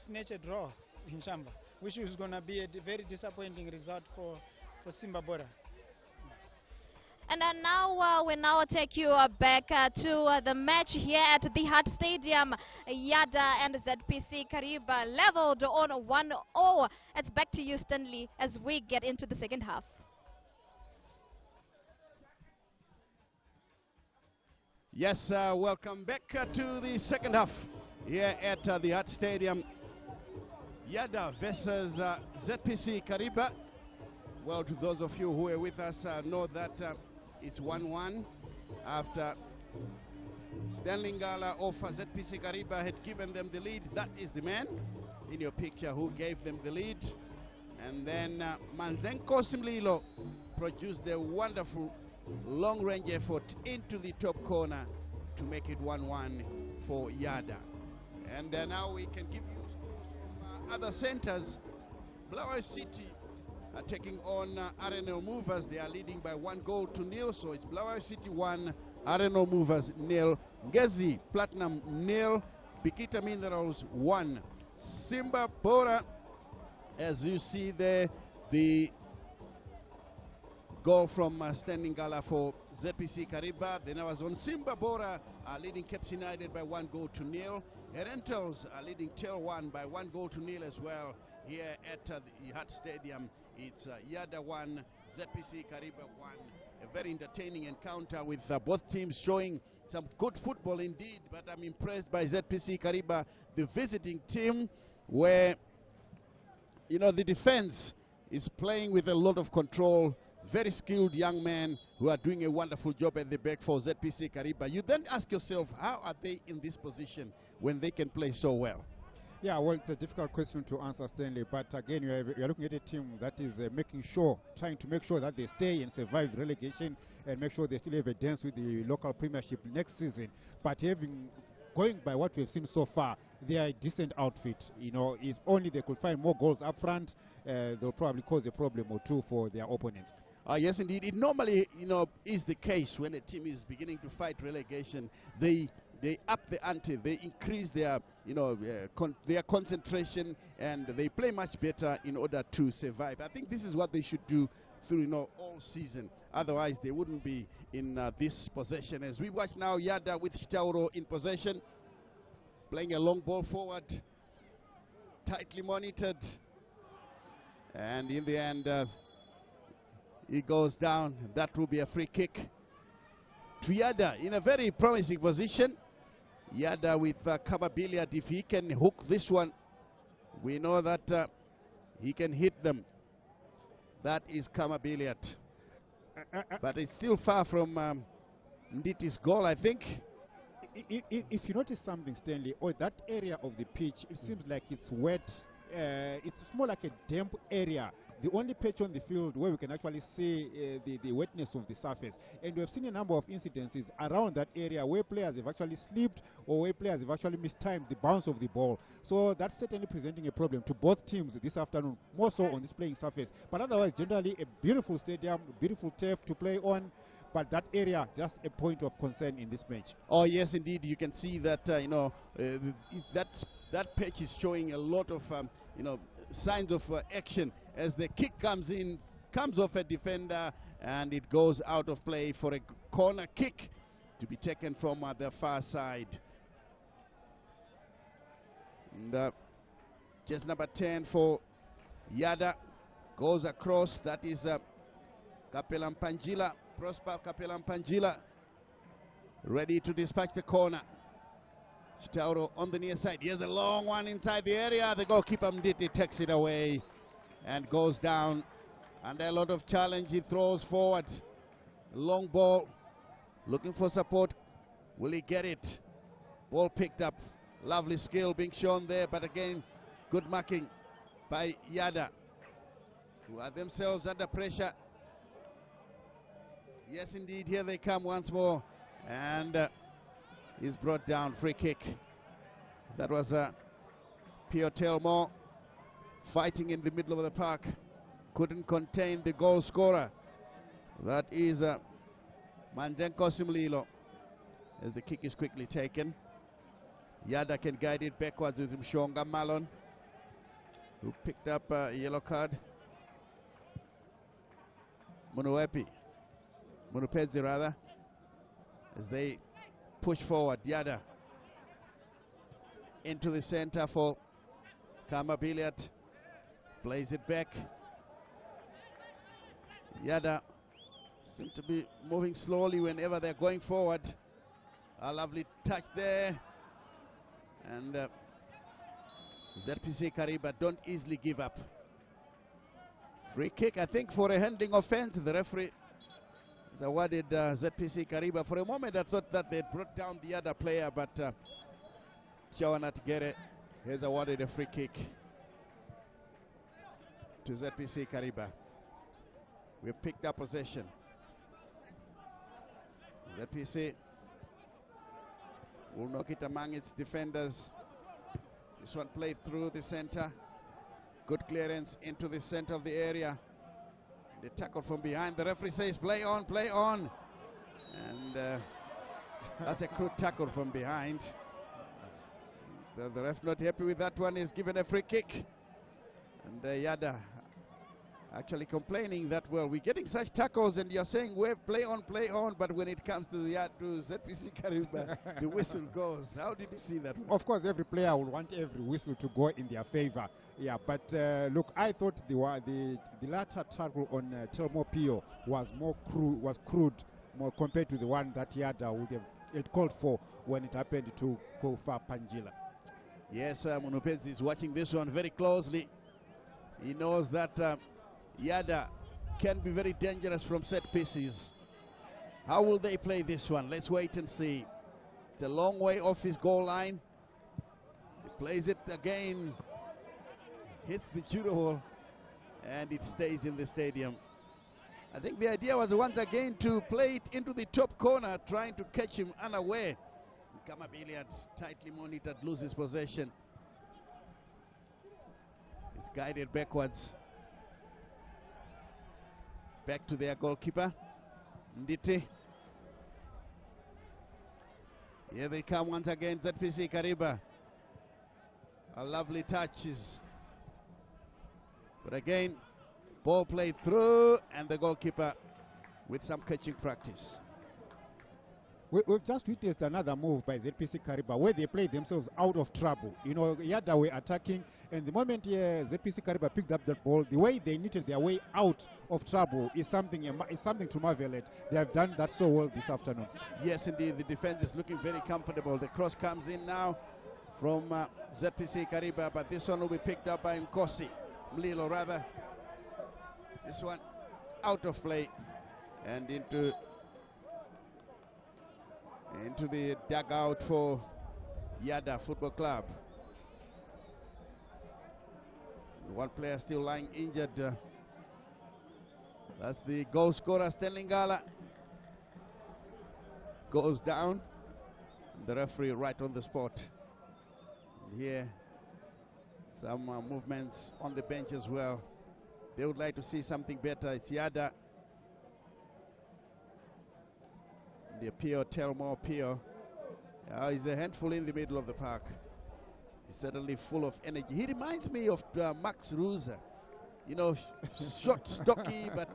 snatch a draw in Shamba, which is going to be a very disappointing result for Simba Bora. And now we now take you back to the match here at the Hart Stadium. Yadah and ZPC Kariba leveled on 1-0. It's back to you, Stanley, as we get into the second half. Yes, welcome back to the second half here at the Hart Stadium. Yadah versus ZPC Kariba. Well, to those of you who are with us know that it's 1-1 after Stanley Ngala of ZPC Kariba had given them the lead. That is the man in your picture who gave them the lead. And then Manzenko Simlilo produced a wonderful long-range effort into the top corner to make it 1-1 for Yadah. And now we can give you other centers. Blawa City are taking on RNL Movers. They are leading by 1-0. So it's Blawa City 1, RNL Movers 0. Ngezi Platinum 0. Bikita Minerals 1. Simba Bora, as you see there, the goal from Standing Gala for ZPC Kariba. Then I was on Simba Bora leading Caps United by 1-0. Rentals are leading Tel 1 by 1-0 as well here at the Hart Stadium. It's Yadah 1, ZPC Kariba 1. A very entertaining encounter with both teams showing some good football indeed, but I'm impressed by ZPC Kariba, the visiting team, where, you know, the defense is playing with a lot of control. Very skilled young men who are doing a wonderful job at the back for ZPC Kariba. You then ask yourself, how are they in this position when they can play so well? Yeah, well, it's a difficult question to answer, Stanley. But again, you're looking at a team that is trying to make sure that they stay and survive relegation and make sure they still have a dance with the local premiership next season. But going by what we've seen so far, they are a decent outfit. You know, if only they could find more goals up front, they'll probably cause a problem or two for their opponents. Yes, indeed. It normally, you know, is the case when a team is beginning to fight relegation. They up the ante. They increase their, you know, their concentration, and they play much better in order to survive. I think this is what they should do through, you know, all season. Otherwise, they wouldn't be in this possession. As we watch now, Yadah with Shtauro in possession, playing a long ball forward, tightly monitored, and in the end, he goes down. That will be a free kick to Yadah in a very promising position. Yadah with capability. If he can hook this one, we know that he can hit them. That is Kamabiliat. But it's still far from Nditi's goal, I think. If you notice something, Stanley, that area of the pitch, it seems like it's wet. It's more like a damp area. The only patch on the field where we can actually see the wetness of the surface. And we have seen a number of incidences around that area where players have actually slipped or where players have actually mistimed the bounce of the ball. So that's certainly presenting a problem to both teams this afternoon, more so on this playing surface. But otherwise, generally a beautiful stadium, beautiful turf to play on. But that area, just a point of concern in this match. Oh yes, indeed. You can see that that pitch is showing a lot of signs of action as the kick comes in, comes off a defender, and it goes out of play for a corner kick to be taken from the far side. And just number 10 for Yadah goes across. That is Kapelan Panjila. Prosper Kapelan Panjila ready to dispatch the corner. Stauro on the near side. Here's a long one inside the area. The goalkeeper Mditi takes it away and goes down. Under a lot of challenge, he throws forward. Long ball. Looking for support. Will he get it? Ball picked up. Lovely skill being shown there, but again, good marking by Yadah, who are themselves under pressure. Yes, indeed, here they come once more. And he's brought down. Free kick. That was Pio Telmo fighting in the middle of the park. Couldn't contain the goal scorer. That is Mandenko Simlilo. As the kick is quickly taken. Yadah can guide it backwards with Mshonga Malon, who picked up a yellow card. Munupezi rather, as they push forward. Yadah into the center for Kamabiliat, plays it back. Yadah seem to be moving slowly whenever they're going forward. A lovely touch there, and ZPC Kariba don't easily give up. Free kick, I think, for a handling offense. The referee has awarded ZPC Kariba. For a moment I thought that they brought down the other player, but Shawanat Gere has awarded a free kick to ZPC Kariba. We've picked up possession. ZPC will knock it among its defenders. This one played through the center. Good clearance into the center of the area. The tackle from behind. The referee says play on, play on. And that's a crude tackle from behind. The ref not happy with that one. He's given a free kick. And Yadah actually complaining that, well, we're getting such tackles and you're saying we play on, but when it comes to ZPC Kariba, the whistle goes. How did you see that one? Of course, every player would want every whistle to go in their favor. Yeah, but look, I thought the latter tackle on Telmo Pio was crude, more compared to the one that Yadah would have called for when it happened to Kofa Panjila. Yes, Munupezi is watching this one very closely. He knows that Yadah can be very dangerous from set pieces. How will they play this one? Let's wait and see. It's a long way off his goal line. He plays it again. Hits the judo hole. And it stays in the stadium. I think the idea was once again to play it into the top corner, trying to catch him unaware. Kamabiliat, tightly monitored, loses possession. It's guided backwards. Back to their goalkeeper, Nditi. Here they come once again, ZPC Kariba. A lovely touches. But again, ball played through, and the goalkeeper with some catching practice. We've just witnessed another move by ZPC Kariba where they played themselves out of trouble. You know, Yadah were attacking, and the moment ZPC Kariba picked up that ball, the way they knitted their way out of trouble is something to marvel at. They have done that so well this afternoon. Yes, indeed. The defense is looking very comfortable. The cross comes in now from ZPC Kariba, but this one will be picked up by Mlilo rather. This one out of play and into the dugout for Yadah Football Club. One player still lying injured. That's the goal scorer, Stanley Ngala. Goes down. The referee right on the spot. And here, some movements on the bench as well. They would like to see something better. It's Yadah. The Pio, Telmo Pio. He's a handful in the middle of the park. He's certainly full of energy. He reminds me of Max Ruza. You know, short, stocky, but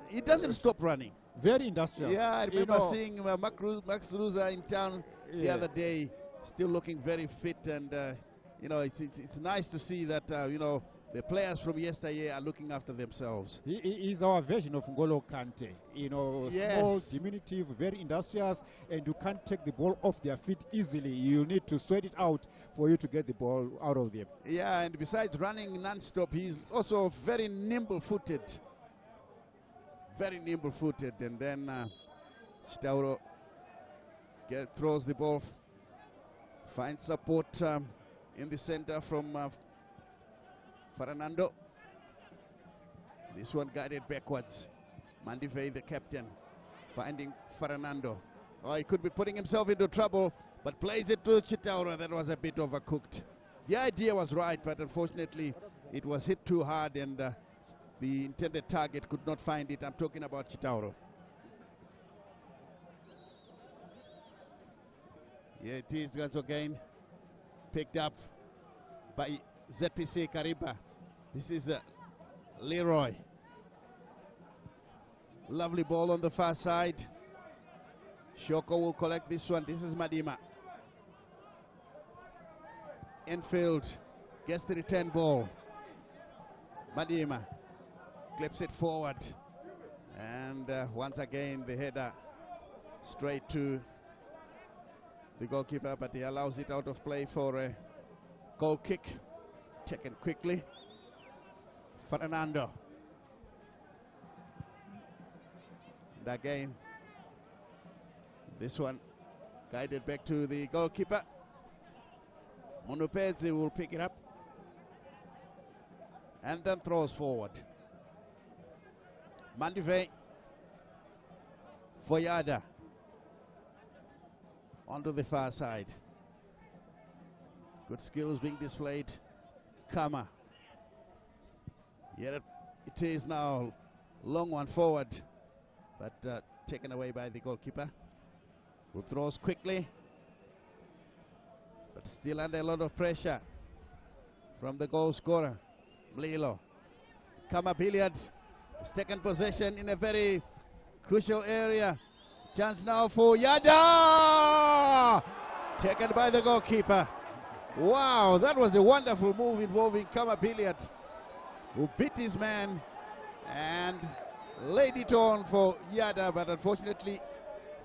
he doesn't stop running. Very industrial. Yeah, I remember seeing Max Ruza in town the other day, still looking very fit, and you know, it's nice to see that you know, the players from yesteryear are looking after themselves. He is our version of N'Golo Kante. You know, small, diminutive, very industrious, and you can't take the ball off their feet easily. You need to sweat it out for you to get the ball out of them. Yeah, and besides running non-stop, he's also very nimble-footed. Very nimble-footed, and then Chitauro throws the ball, finds support in the center from Fernando. This one guided backwards. Mandivei, the captain, finding Fernando. Oh, he could be putting himself into trouble, but plays it to Chitauro. That was a bit overcooked. The idea was right, but unfortunately it was hit too hard, and the intended target could not find it. I'm talking about Chitauro. Yeah, it is once again picked up by ZPC Kariba. This is Leroy. Lovely ball on the far side. Shoko will collect this one. This is Madima. Infield gets the return ball. Madima clips it forward. And once again the header straight to the goalkeeper, but he allows it out of play for a goal kick. Taken quickly. Fernando. And again, this one guided back to the goalkeeper. Munupezi will pick it up and then throws forward. Mandivei for Yadah onto the far side. Good skills being displayed. Kama. Here it is now. Long one forward, but taken away by the goalkeeper, who throws quickly, but still under a lot of pressure from the goal scorer, Mlilo. Kama Billiard has taken possession in a very crucial area. Chance now for Yadah! Taken by the goalkeeper. Wow, that was a wonderful move involving Kama Billiard, who beat his man and laid it on for Yadah, but unfortunately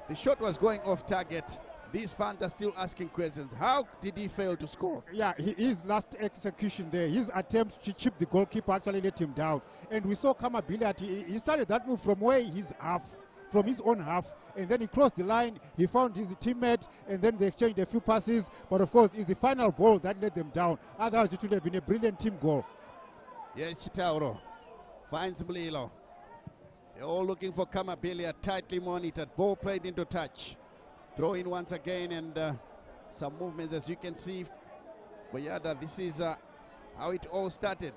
the shot was going off target. These fans are still asking questions. How did he fail to score? Yeah, his last execution there, his attempt to chip the goalkeeper actually let him down. And we saw Kama Billiard, he started that move from where from his own half, and then he crossed the line, he found his teammate, and then they exchanged a few passes, but of course it's the final ball that let them down. Otherwise it would have been a brilliant team goal. Yes, Chitauro finds Mlilo. They're all looking for Kama Billiard, tightly monitored, ball played into touch. Throw in once again, and some movements as you can see for Yadah. This is how it all started.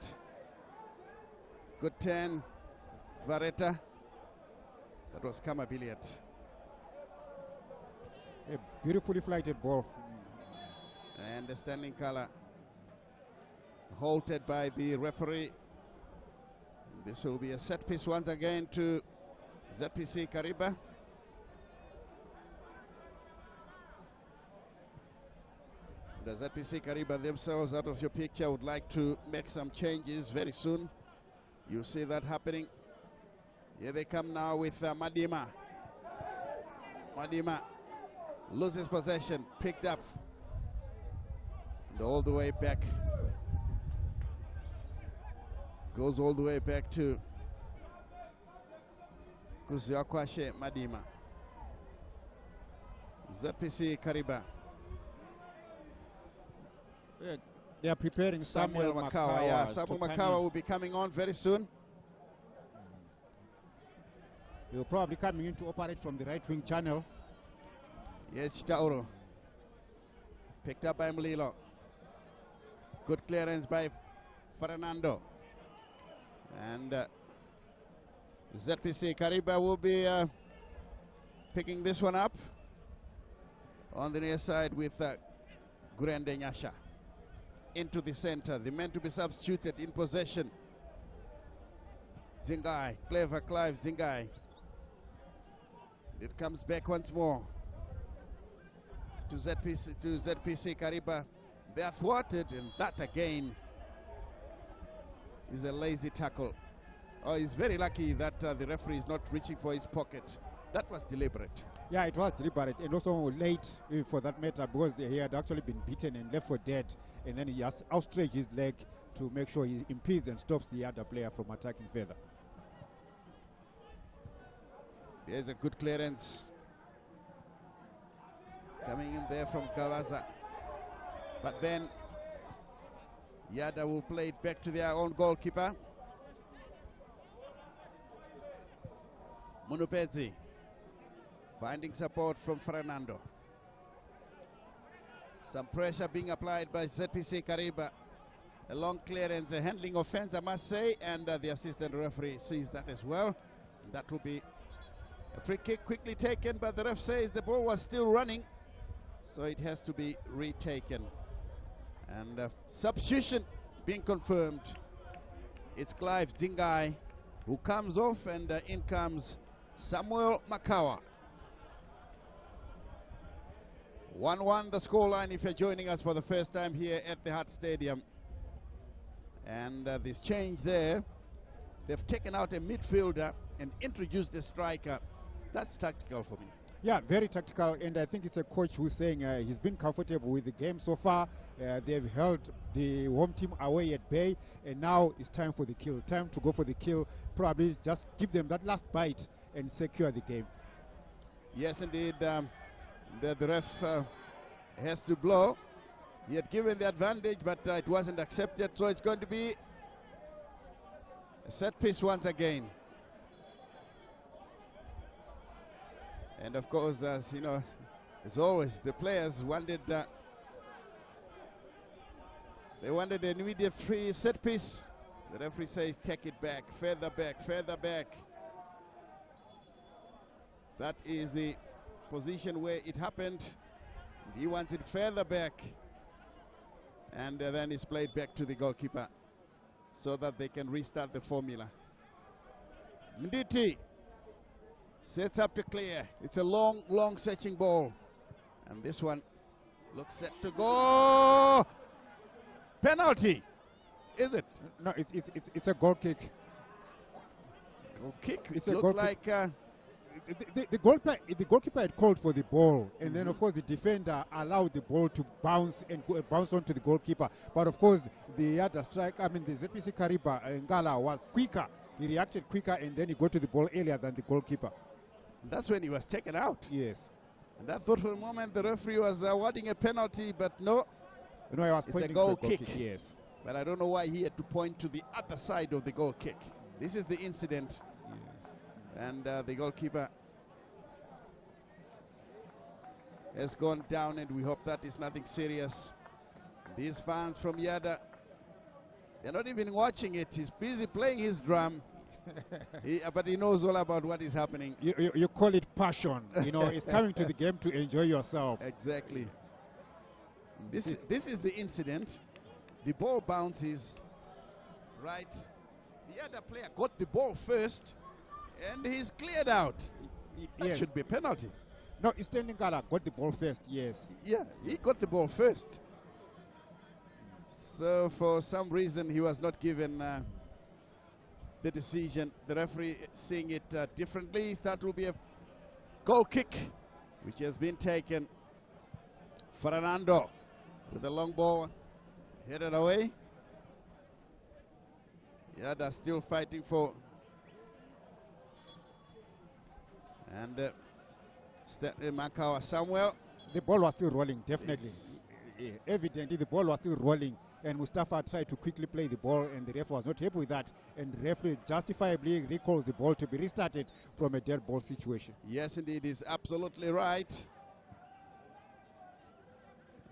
Good turn, Vareta. That was Kama Billiard. A beautifully flighted ball. And the standing color halted by the referee. This will be a set piece once again to ZPC Kariba. The ZPC Kariba themselves, out of your picture, would like to make some changes very soon. You see that happening. Here they come now with Madima. Madima loses possession, picked up, and all the way back. Goes all the way back to Kuziakwashe Madima. ZPC Kariba. They are preparing Samuel Makawa. Yeah, Samuel Makawa will be coming on very soon. He will probably coming in to operate from the right wing channel. Yes, Chitauro. Picked up by Mlilo. Good clearance by Fernando. And ZPC Kariba will be picking this one up on the near side with Gurende Nyasha. Into the center. The men to be substituted in possession. Zingai. Clever Clive Zingai. It comes back once more to ZPC Kariba. They are thwarted, and that again is a lazy tackle. Oh, he's very lucky that the referee is not reaching for his pocket. That was deliberate. Yeah, it was deliberate, and also late for that matter, because he had actually been beaten and left for dead, and then he just outstretched his leg to make sure he impedes and stops the other player from attacking further. There's a good clearance coming in there from Kawaza. But then Yadah will play it back to their own goalkeeper. Munupezi finding support from Fernando. Some pressure being applied by ZPC Kariba. A long clearance, a handling offense, I must say, and the assistant referee sees that as well. That will be a free kick quickly taken, but the ref says the ball was still running, so it has to be retaken. And substitution being confirmed. It's Clive Zingai who comes off, and in comes Samuel Makawa. 1-1 the scoreline if you're joining us for the first time here at the Hart Stadium. And this change there, they've taken out a midfielder and introduced a striker. That's tactical for me. Yeah, very tactical, and I think it's a coach who's saying he's been comfortable with the game so far. They've held the home team away at bay, and now it's time for the kill. Time to go for the kill. Probably just give them that last bite and secure the game. Yes, indeed. The ref has to blow. He had given the advantage, but it wasn't accepted, so it's going to be a set piece once again. And of course, as you know, as always, the players wanted they wanted an immediate free set piece. The referee says, take it back, further back, further back. That is the position where it happened. He wants it further back, and then it's played back to the goalkeeper so that they can restart the formula. Nditi sets up to clear. It's a long, long searching ball. And this one looks set to go. Penalty. Is it? No, it's a goal kick. Goal kick? It's it a goal like kick. The goalkeeper had called for the ball, and then of course the defender allowed the ball to bounce and bounce onto the goalkeeper. But of course the other strike, the ZPC Kariba Ngala was quicker. He reacted quicker, and then he got to the ball earlier than the goalkeeper. That's when he was taken out. Yes. And I thought for a moment the referee was awarding a penalty, but no. No, I was it's pointing a goal to kick. Yes. But I don't know why he had to point to the other side of the goal kick. This is the incident. And the goalkeeper has gone down, and we hope that is nothing serious. These fans from Yadah, they're not even watching it. He's busy playing his drum. But he knows all about what is happening. You call it passion. It's coming to the game to enjoy yourself. Exactly. This is the incident. The ball bounces right. The other player got the ball first, and he's cleared out. That should be a penalty. No, Eastern Ngala got the ball first, yes. Yeah, he got the ball first. So for some reason he was not given the decision. The referee seeing it differently. That will be a goal kick, which has been taken. Fernando with the long ball headed away. Yadah still fighting for And Makawa Samuel. The ball was still rolling, definitely. Evidently, the ball was still rolling, and Mustafa tried to quickly play the ball, and the ref was not happy with that. And the referee justifiably recalls the ball to be restarted from a dead ball situation. Yes, indeed, he's absolutely right.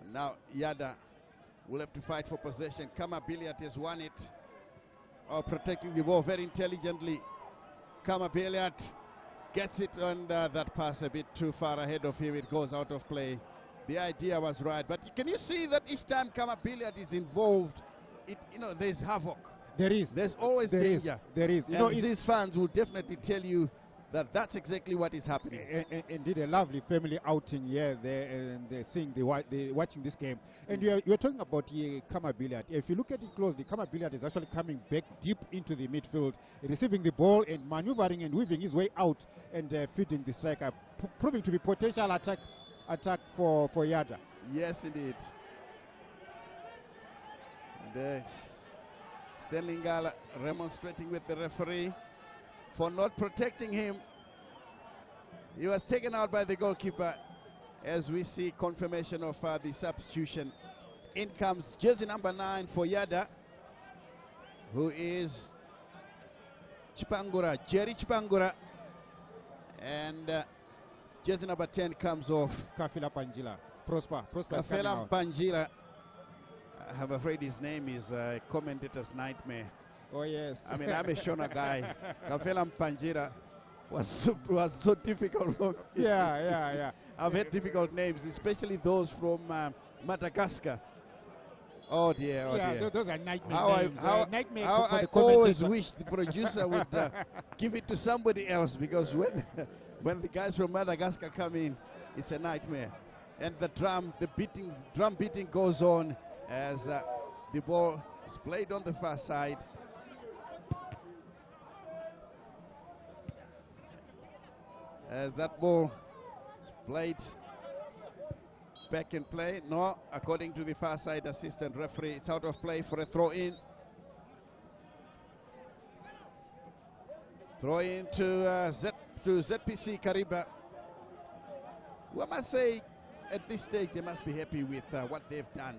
And now Yadah will have to fight for possession. Kama Billiard has won it. Protecting the ball very intelligently. Kama Billiard gets it, and that pass a bit too far ahead of him. It goes out of play. The idea was right, but can you see that each time Kama Billiard is involved, there's havoc. There is. There's always danger. There is. These fans will definitely tell you that that's exactly what is happening. Indeed, a lovely family outing here, there, and they're watching this game. And you're talking about Kama Billiard. If you look at it closely, Kama Billiard is actually coming back deep into the midfield, receiving the ball and maneuvering and weaving his way out and feeding the striker, proving to be potential attack for Yadah. Yes, indeed. And Stanley Ngala remonstrating with the referee for not protecting him. He was taken out by the goalkeeper, as we see confirmation of the substitution. In comes jersey number 9 for Yadah, who is Jerry Chipangura, and jersey number 10 comes off. Kafila Panjila. Prosper Kafela Panjila. I'm afraid his name is a commentator's nightmare. Oh, yes. I mean, I'm a Shona guy. Kafela Panjila was so difficult. Yeah. I've had difficult names, especially those from Madagascar. Oh dear. Those are nightmare names. I always wish the producer would give it to somebody else, because when the guys from Madagascar come in, it's a nightmare. And the drum beating goes on as the ball is played on the far side. As that ball is played back in play. No, according to the far side assistant referee, it's out of play for a throw in. Throw in to ZPC Kariba. Well, I must say, at this stage, they must be happy with what they've done.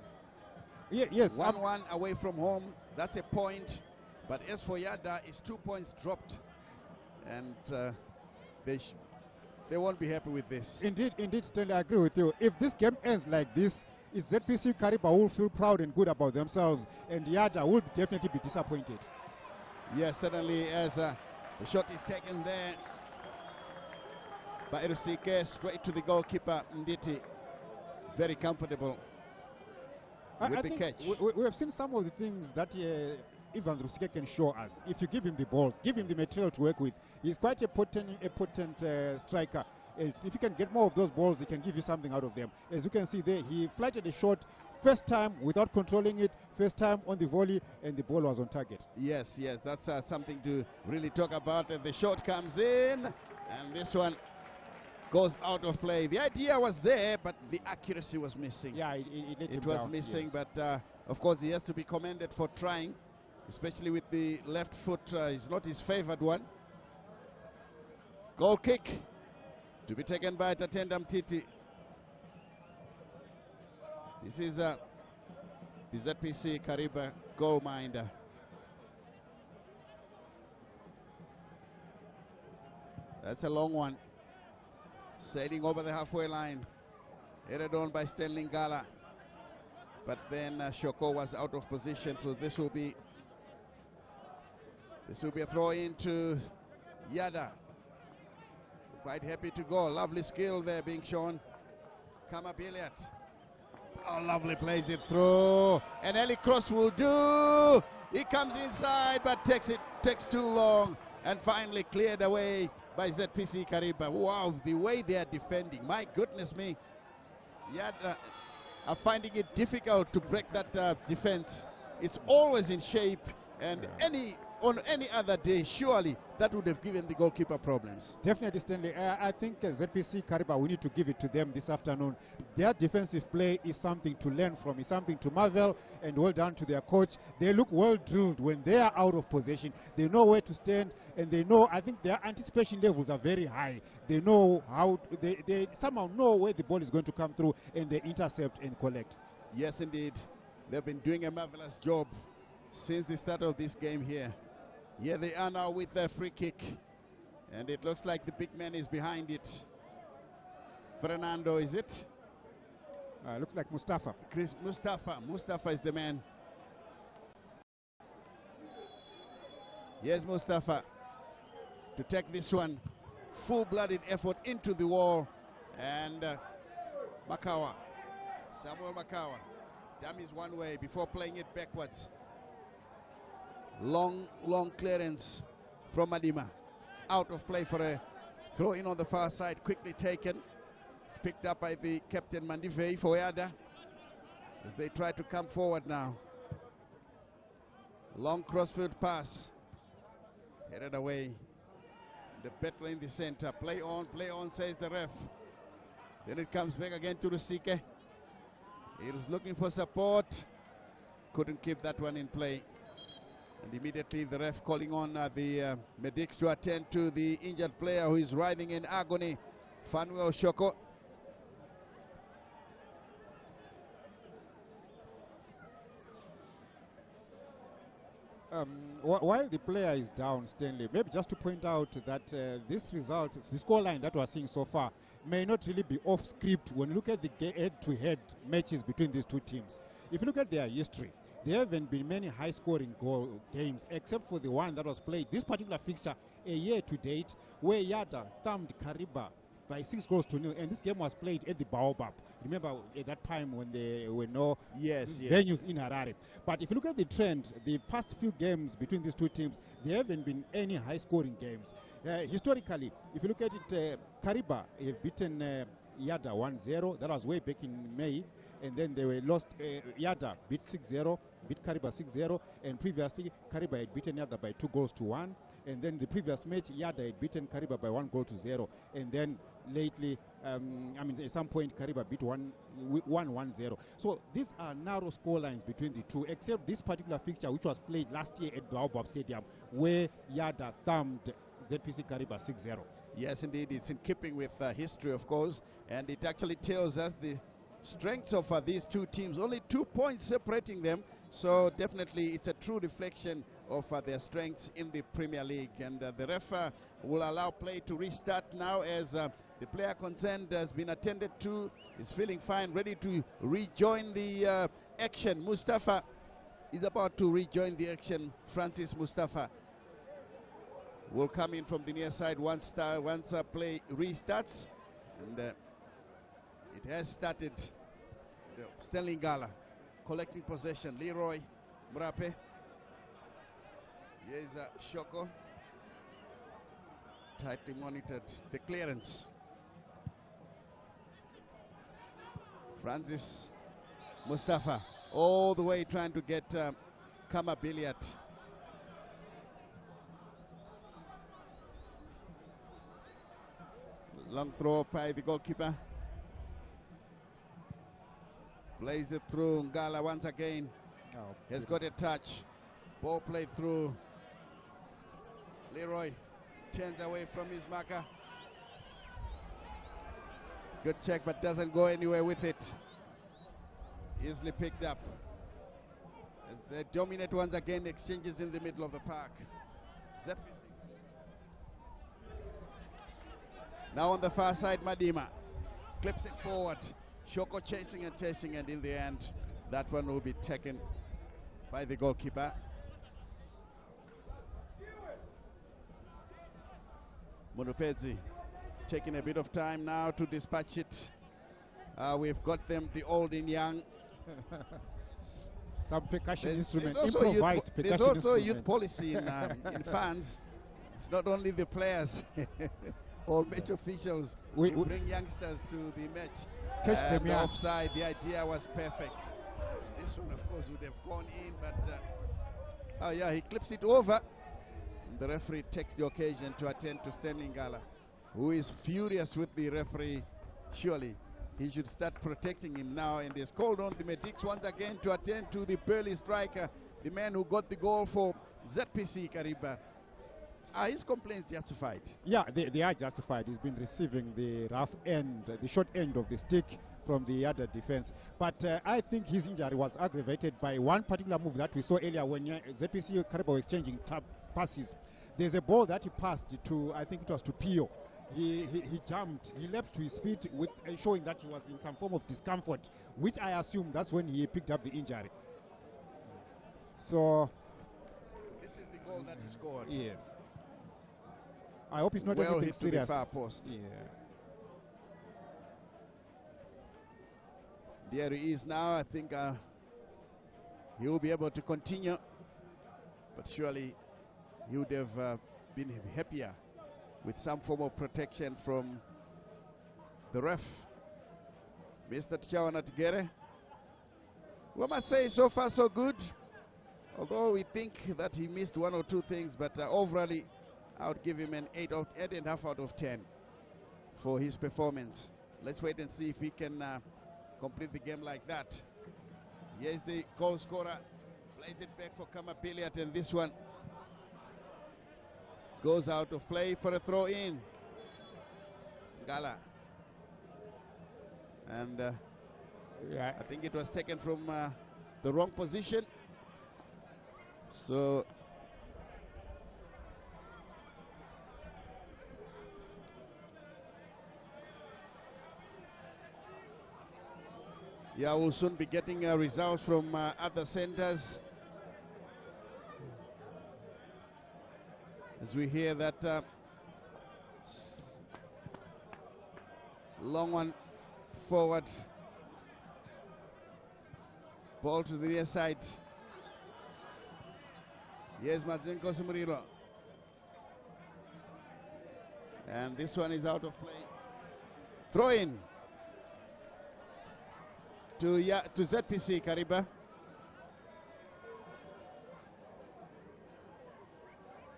Yes. 1-1 away from home, that's a point. But as for Yadah, it's 2 points dropped. And they won't be happy with this. Indeed, Stanley, I agree with you. If this game ends like this, ZPC Kariba will feel proud and good about themselves, and Yadah will definitely be disappointed. Yes, certainly, as the shot is taken there by Erusike, straight to the goalkeeper, Nditi. Very comfortable with the catch. We have seen some of the things that Ivan Rusike can show us. If you give him the balls, give him the material to work with, he's quite a potent striker. If you can get more of those balls, he can give you something out of them. As you can see there, he flighted a shot first time without controlling it, first time on the volley, and the ball was on target. Yes, that's something to really talk about. And the shot comes in, and this one goes out of play. The idea was there, but the accuracy was missing. Yeah, it was down, missing, yes. But of course he has to be commended for trying, especially with the left foot. It's not his favored one. Goal kick to be taken by Tatenda Mtiti. This is the ZPC Kariba goal minder. That's a long one. Sailing over the halfway line. Headed on by Stanley Ngala. But then Shoko was out of position, so this will be a throw into Yadah. Quite happy to go. Lovely skill there being shown. Kama Billiard. Oh, lovely, plays it through. An early cross will do. He comes inside, but takes too long, and finally cleared away by ZPC Kariba. Wow, the way they are defending. My goodness me. Yadah are finding it difficult to break that defense. It's always in shape, and any on any other day, surely that would have given the goalkeeper problems. Definitely, Stanley. I think ZPC Kariba, we need to give it to them this afternoon. Their defensive play is something to learn from, is something to marvel, and well done to their coach. They look well drilled when they are out of possession. They know where to stand, and they know, I think their anticipation levels are very high. They know how, they somehow know where the ball is going to come through, and they intercept and collect. Yes, indeed. They've been doing a marvelous job since the start of this game here. Here they are now with the free kick. And it looks like the big man is behind it. Fernando, is it? Looks like Mustafa. Mustafa is the man. Yes, Mustafa to take this one. Full-blooded effort into the wall. And Makawa. Samuel Makawa. Dummies one way before playing it backwards. Long clearance from Madima. Out of play for a throw in on the far side. Quickly taken. It's picked up by the captain Mandivei for Yadah as they try to come forward now. Long crossfield pass. Headed away. The battle in the center. Play on, says the ref. Then it comes back again to Rusike. He was looking for support. Couldn't keep that one in play. And immediately the ref calling on the medics to attend to the injured player who is writhing in agony, Fanuel Shoko. While the player is down, Stanley, maybe just to point out that this result, the scoreline that we're seeing so far, may not really be off script when you look at the head-to-head matches between these two teams. If you look at their history, there haven't been many high-scoring goal games except for the one that was played, this particular fixture, a year to date, where Yadah thumped Kariba by 6-0, and this game was played at the Baobab. Remember at that time when there were no venues in Harare. But if you look at the trend, the past few games between these two teams, there haven't been any high-scoring games. Historically, if you look at it, Kariba have beaten Yadah 1-0. That was way back in May. And then they were lost. Yadah beat 6-0, beat Kariba 6-0. And previously, Kariba had beaten Yadah by 2-1. And then the previous match, Yadah had beaten Kariba by 1-0. And then lately, at some point, Kariba beat 1-0. So these are narrow score lines between the two, except this particular fixture, which was played last year at Baobab Stadium, where Yadah thumped ZPC Kariba 6-0. Yes, indeed. It's in keeping with history, of course. And it actually tells us the strengths of these two teams. Only 2 points separating them. So definitely it's a true reflection of their strengths in the Premier League. And the ref will allow play to restart now as the player concerned has been attended to, is feeling fine, ready to rejoin the action. Mustafa is about to rejoin the action. Francis Mustafa will come in from the near side once play restarts. And it has started. Stanley Ngala collecting possession. Leroy Mrape. Here's Shoko. Tightly monitored. The clearance. Francis Mustafa all the way trying to get Kama Billiard. Long throw by the goalkeeper. Plays it through. Ngala once again has got a touch. Ball played through. Leroy turns away from his marker. Good check, but doesn't go anywhere with it. Easily picked up. As they dominate once again, exchanges in the middle of the park. Now on the far side, Madima clips it forward. Shoko chasing, and in the end, that one will be taken by the goalkeeper. Munupezi taking a bit of time now to dispatch it. We've got them, the old and young. Some percussion instrument, there's improvised percussion There's also instrument. a youth policy in fans. It's not only the players. All match officials we bring youngsters to the match. Catch them, yeah. Offside, the idea was perfect. This one, of course, would have gone in, but he clips it over. The referee takes the occasion to attend to Stanley Ngala, who is furious with the referee. Surely he should start protecting him now, and he's called on the medics once again to attend to the burly striker, the man who got the goal for ZPC Kariba. Are his complaints justified? Yeah, they are justified. He's been receiving the rough end, the short end of the stick from the other defense. But I think his injury was aggravated by one particular move that we saw earlier when ZPC Kariba was exchanging passes. There's a ball that he passed to, I think it was to Pio. He jumped, he leapt to his feet, with showing that he was in some form of discomfort, which I assume that's when he picked up the injury. So this is the goal that he scored. Yes. I hope it's not well anything hit to serious. the far post. Yeah. There he is now. I think he will be able to continue, but surely he would have been happier with some form of protection from the ref, Mr. Tchawana Tigere. We must say so far so good, although we think that he missed one or two things, but overall I would give him an 8.5 out of 10 for his performance. Let's wait and see if he can complete the game like that. Here's the goal scorer, plays it back for Kama Billiard, and this one goes out of play for a throw in. Gala. And Yeah. I think it was taken from the wrong position. So yeah, we'll soon be getting results from other centers. As we hear that long one forward, ball to the near side. Here's Madzenko Sumuriro, and this one is out of play. Throw in to ZPC Kariba.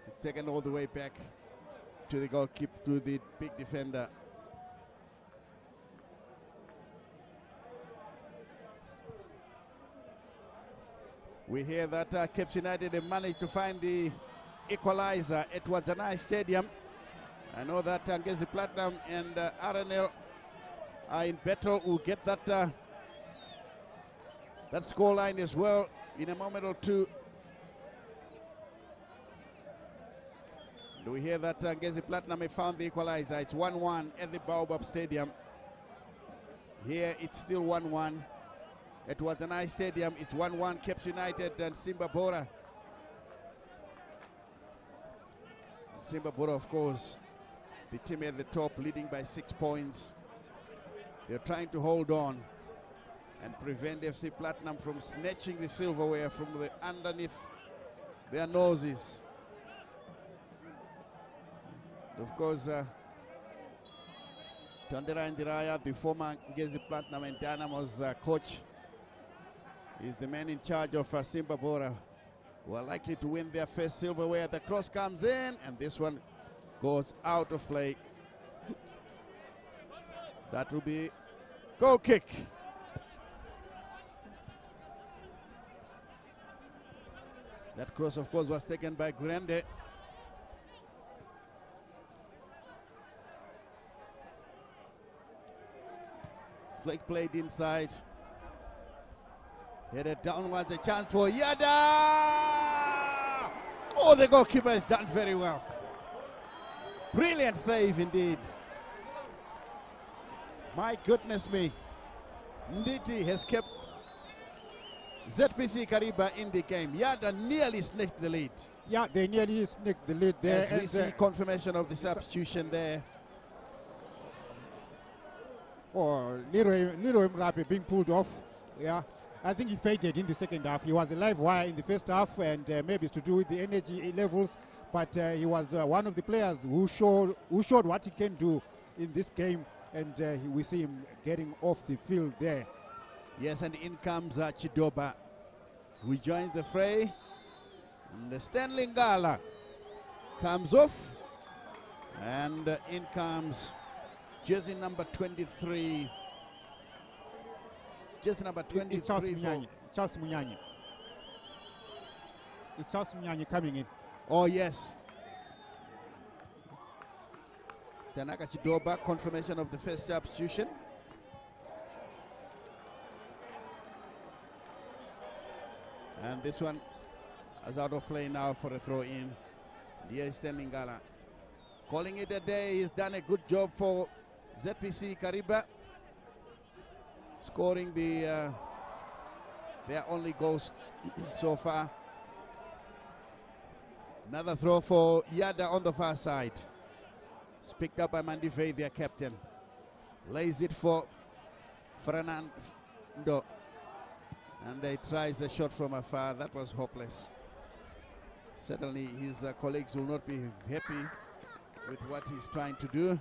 It's taken all the way back to the goalkeeper, to the big defender. We hear that Cape United have managed to find the equalizer at Wadzanai Stadium. I know that Ngezi Platinum and RNL are in battle. We'll get that that score line as well in a moment or two. Do we hear that Ngezi Platinum have found the equalizer? It's 1-1 at the Baobab Stadium. Here it's still 1-1. It was a nice stadium. It's 1-1 Cape United and Simba Bora. Simba Bora, of course, the team at the top, leading by 6 points. They're trying to hold on and prevent FC Platinum from snatching the silverware from the underneath their noses. Of course, Tandera Indiraya, the former Ngezi Platinum and Dynamo's coach, is the man in charge of Simba Bora, who are likely to win their first silverware. The cross comes in, and this one goes out of play. That will be goal kick. That cross, of course, was taken by Gurende. Flick played inside. Headed downwards, a chance for Yadah! Oh, the goalkeeper has done very well. Brilliant save indeed. My goodness me. Nditi has kept ZPC Kariba in the game. Yadah nearly snaked the lead. Yeah, they nearly sneaked the lead there. As we see confirmation of the substitution there. Oh, Leroy Mrape being pulled off. Yeah, I think he faded in the second half. He was a live wire in the first half, and maybe it's to do with the energy levels. But he was one of the players who showed what he can do in this game, and we see him getting off the field there. Yes, and in comes Chidoba, who joins the fray. And the Stanley Ngala comes off, and in comes jersey number 23. Jersey number 23. It's Charles Munyanyi. It's Charles Munyanyi coming in. Oh, yes. Tanaka Chidoba, confirmation of the first substitution. And this one is out of play now for a throw in. Here is Lingala. Calling it a day. He's done a good job for ZPC Kariba. Scoring their only goals so far. Another throw for Yadah on the far side. It's picked up by Mandivei, their captain. Lays it for Fernando. And he tries a shot from afar. That was hopeless. Certainly his colleagues will not be happy with what he's trying to do.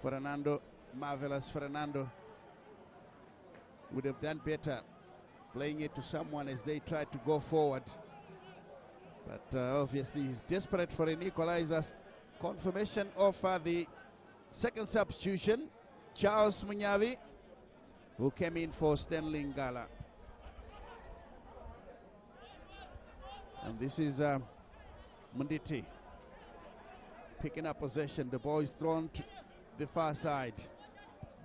Fernando, marvelous Fernando, would have done better playing it to someone as they try to go forward. But obviously he's desperate for an equalizer. Confirmation of the second substitution, Charles Munyavi, who came in for Stanley Ngala. And this is Munditi picking up possession. The ball is thrown to the far side.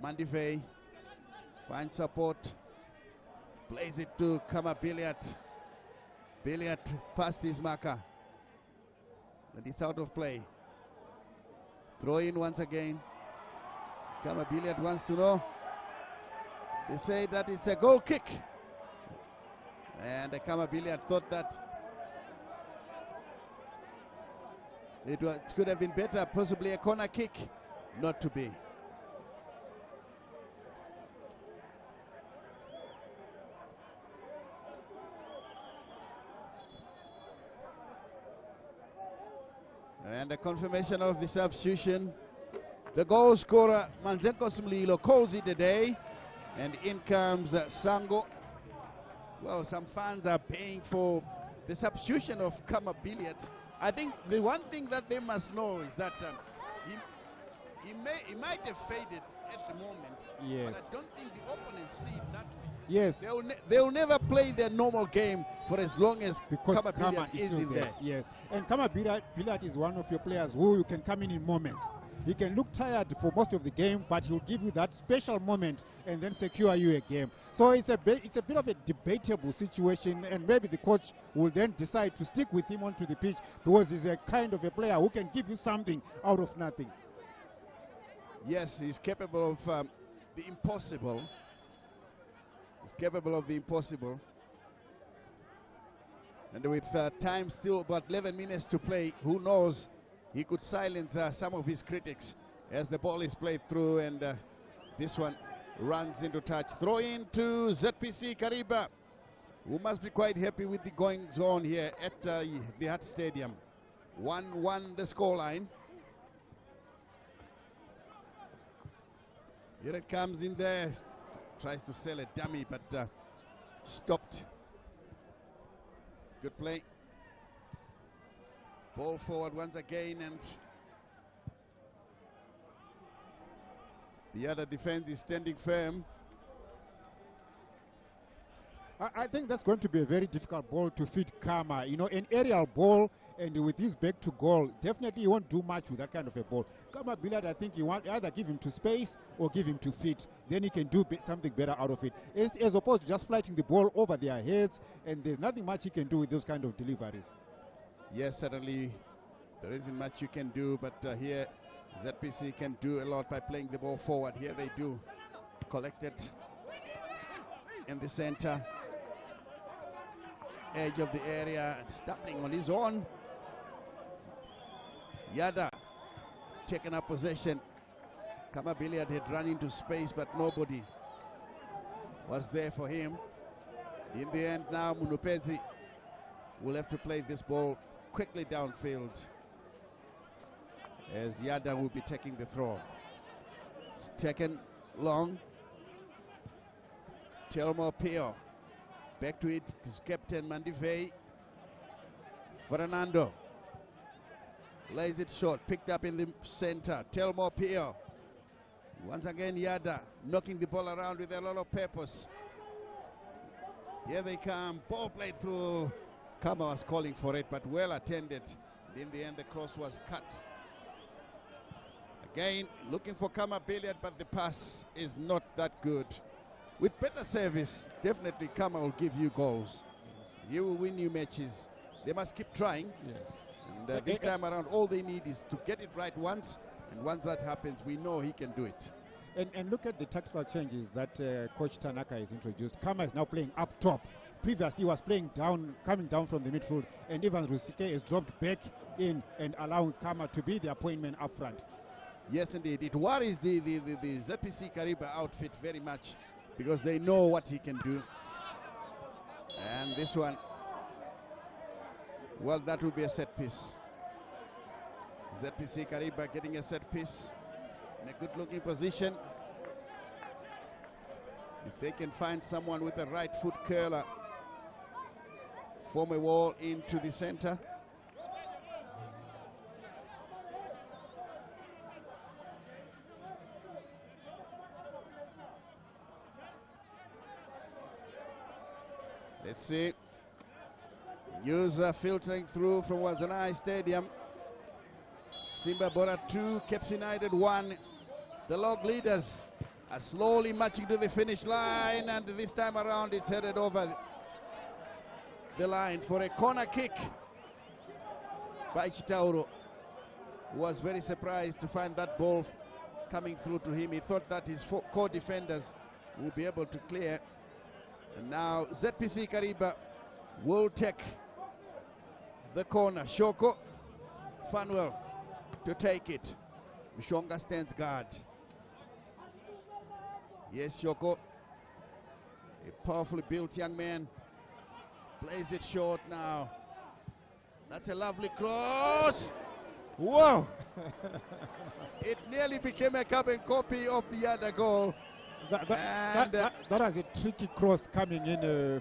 Mandivei finds support, plays it to Kama Billiat. Billiat past his marker, and it's out of play. Throw in once again. Kama Billiat wants to know. They say that it's a goal kick, and the Kama Billiat thought that it could have been better, possibly a corner kick. Not to be. And the confirmation of the substitution. The goal scorer, Manzenko Smlilo, calls it a day. And in comes Sango. Well, some fans are paying for the substitution of Kama Billiat. I think the one thing that they must know is that he might have faded at the moment. Yes. But I don't think the opponents see it that way. Yes. They will never play their normal game for as long as Because Kama Kama Billiat is in there. Yes. And Kama Billiat is one of your players who you can come in moments. He can look tired for most of the game, but he'll give you that special moment and then secure you a game. So it's a bit of a debatable situation, and maybe the coach will then decide to stick with him onto the pitch because he's a kind of a player who can give you something out of nothing. Yes, he's capable of the impossible. He's capable of the impossible. And with time still about 11 minutes to play, who knows? He could silence some of his critics as the ball is played through, and this one runs into touch. Throw in to ZPC Kariba, who must be quite happy with the goings on here at the Hut Stadium. 1-1 the scoreline. Here it comes in there. Tries to sell a dummy, but stopped. Good play. Ball forward once again, and the other defense is standing firm. I think that's going to be a very difficult ball to feed Kama. You know, an aerial ball, and with his back to goal, definitely he won't do much with that kind of a ball. Kama Billiat, I think you want either give him to space or give him to feet. Then he can do something better out of it. As opposed to just flighting the ball over their heads, and there's nothing much he can do with those kind of deliveries. Yes, certainly there isn't much you can do, but here ZPC can do a lot by playing the ball forward. Here they do. Collected in the center. Edge of the area, stumbling on his own. Yadah taking up possession. Kama Billiat had run into space, but nobody was there for him. In the end now, Munupezi will have to play this ball quickly downfield as Yadah will be taking the throw. It's taken long. Telmo Pio back to it, his captain Mandivei. Fernando lays it short, picked up in the center. Telmo Pio. Once again, Yadah knocking the ball around with a lot of purpose. Here they come. Ball played through. Kama was calling for it, but well attended. In the end, the cross was cut. Again, looking for Kama Billiard, but the pass is not that good. With better service, definitely Kama will give you goals. He will win you matches. They must keep trying. Yes. And this time around, all they need is to get it right once. And once that happens, we know he can do it. And look at the tactical changes that Coach Tanaka has introduced. Kama is now playing up top. Previously, he was playing down, coming down from the midfield. And Ivan Rusike has dropped back in and allowing Kama to be the appointment up front. Yes, indeed. It worries the ZPC Kariba outfit very much because they know what he can do. And this one, well, that will be a set piece. ZPC Kariba getting a set piece in a good-looking position. If they can find someone with a right foot curler, form a wall into the center. Let's see. User filtering through from Wazanai Stadium. Simba Bora 2, Caps United 1. The log leaders are slowly marching to the finish line, and this time around it's headed over the line for a corner kick by Chitauro, who was very surprised to find that ball coming through to him. He thought that his core defenders would be able to clear. And now ZPC Kariba will take the corner. Shoko Fanwell to take it. Mshonga stands guard. Yes, Shoko, a powerfully built young man, plays it short now. That's a lovely cross. Whoa! It nearly became a carbon copy of the other goal. That was a tricky cross coming in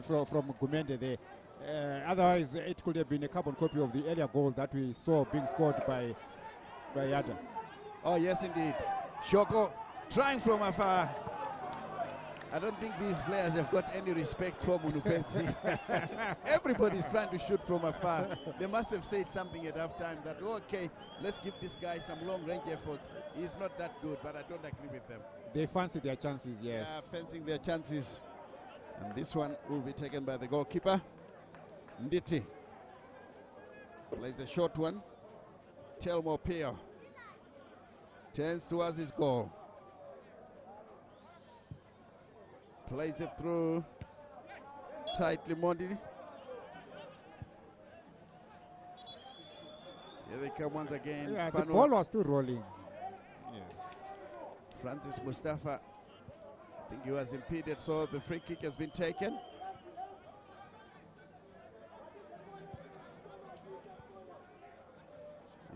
from Gumende there. Otherwise, it could have been a carbon copy of the earlier goal that we saw being scored by Yadah. Oh, yes, indeed. Shoko trying from afar. I don't think these players have got any respect for Munupensi. Everybody's trying to shoot from afar. They must have said something at halftime that, okay, let's give this guy some long-range efforts. He's not that good, but I don't agree with them. They fancy their chances, yes. Yeah, fancying their chances. And this one will be taken by the goalkeeper. Nditi plays a short one. Telmo Pio turns towards his goal. Plays it through tightly Mondi. Here they come once again. Yeah, the ball was still rolling. Yes. Francis Mustafa, I think he was impeded, so the free kick has been taken.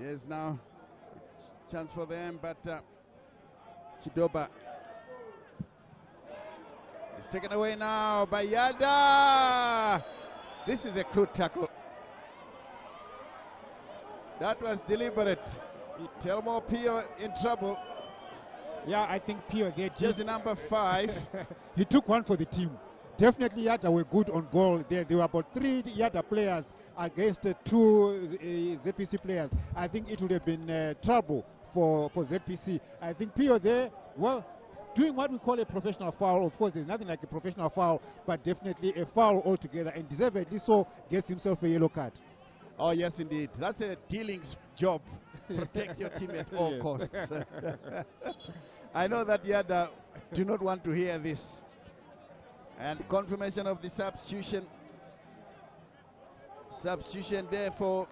Yes, now chance for them, but Chidoba is taken away now by Yadah. This is a crude tackle. That was deliberate. Telmo Pio in trouble. Yeah, I think Pio there. Jersey number 5. He took one for the team. Definitely Yadah were good on goal. There were about 3 Yadah players against 2 ZPC players. I think it would have been trouble for ZPC. I think Pio there, well, doing what we call a professional foul. Of course, there's nothing like a professional foul, but definitely a foul altogether, and deservedly so, gets himself a yellow card. Oh, yes, indeed. That's a dealing's job. Protect your team at all costs. I know that Yadah do not want to hear this. And confirmation of the substitution. Substitution there for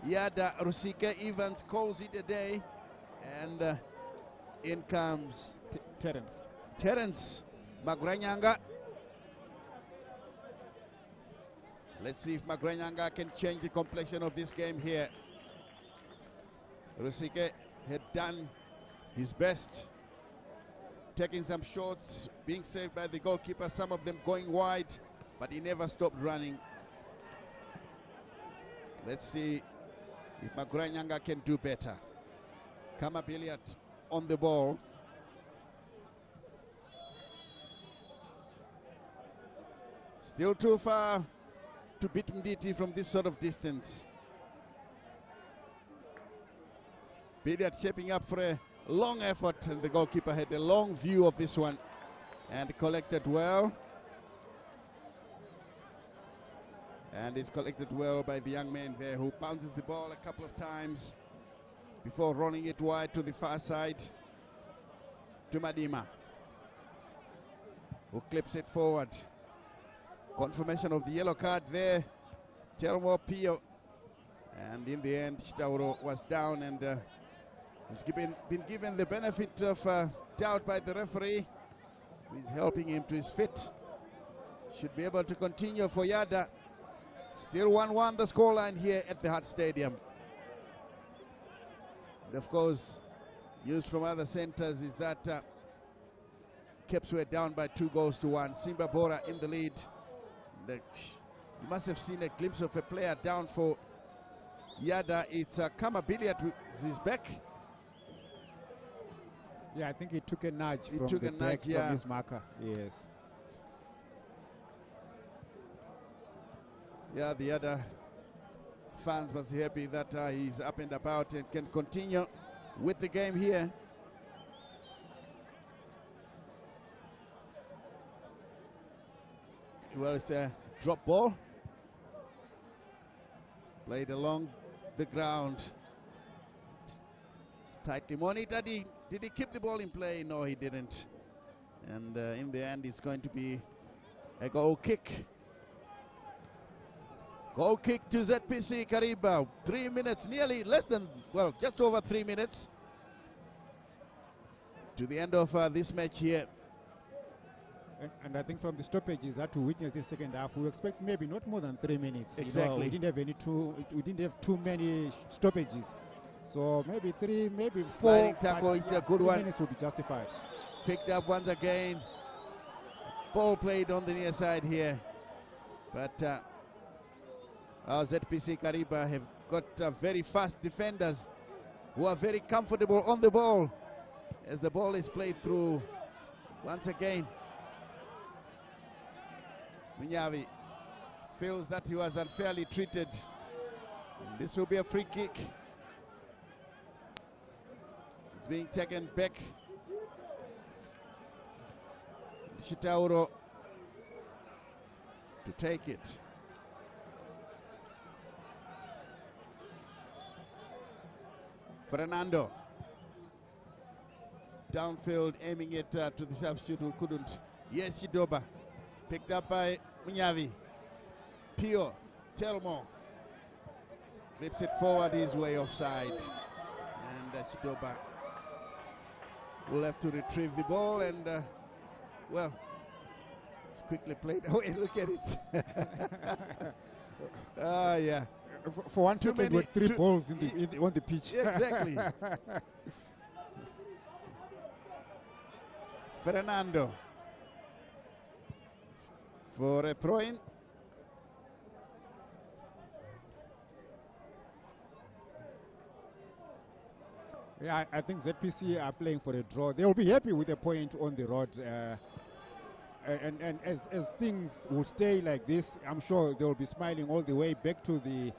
Yadah. Rusike Evans calls it a day. And in comes Terence Magranyanga. Let's see if Magranyanga can change the complexion of this game here. Rusike had done his best, taking some shots, being saved by the goalkeeper, some of them going wide, but he never stopped running. Let's see if Maguranyanga can do better. Kama Billiard on the ball. Still too far to beat Nditi from this sort of distance. Billiard shaping up for a long effort, and the goalkeeper had a long view of this one and collected well. And it's collected well by the young man there, who bounces the ball a couple of times before rolling it wide to the far side to Madima, who clips it forward. Confirmation of the yellow card there, Telmo Pio. And in the end, Shitauro was down and has been given the benefit of doubt by the referee, who is helping him to his feet. Should be able to continue for Yadah. Still 1-1 the scoreline here at the Hart Stadium. And of course, used from other centers is that Caps were down by 2-1. Simba Bora in the lead. You must have seen a glimpse of a player down for Yadah. It's Kama Billiard with his back. Yeah, I think he took a nudge from his marker. Yes. Yeah, the other fans must be happy that he's up and about and can continue with the game here. Well, it's a drop ball. Played along the ground. Tightly monitored. Did he keep the ball in play? No, he didn't. And in the end, it's going to be a goal kick. Goal kick to ZPC Kariba. 3 minutes, nearly less than, well, just over 3 minutes to the end of this match here. And I think from the stoppages that we witnessed in the second half, we expect maybe not more than 3 minutes. Exactly. You know, we didn't have too many stoppages. So maybe 3, maybe 4. Sliding tackle is a good 3 one. minutes will be justified. Picked up once again. Ball played on the near side here. But our ZPC Kariba have got very fast defenders who are very comfortable on the ball as the ball is played through once again. Munyavi feels that he was unfairly treated. And this will be a free kick. It's being taken back. Shitauro to take it. Fernando downfield, aiming it to the substitute who couldn't. Yes, Chidoba picked up by Munyavi. Pio Telmo flips it forward his way offside, and Chidoba will have to retrieve the ball, and well, it's quickly played away. Look at it. Yeah. For one to with 3 balls on the pitch. Exactly. Fernando for a throw-in. Yeah, I think ZPC are playing for a draw. They will be happy with a point on the road. And as things will stay like this, I'm sure they will be smiling all the way back to the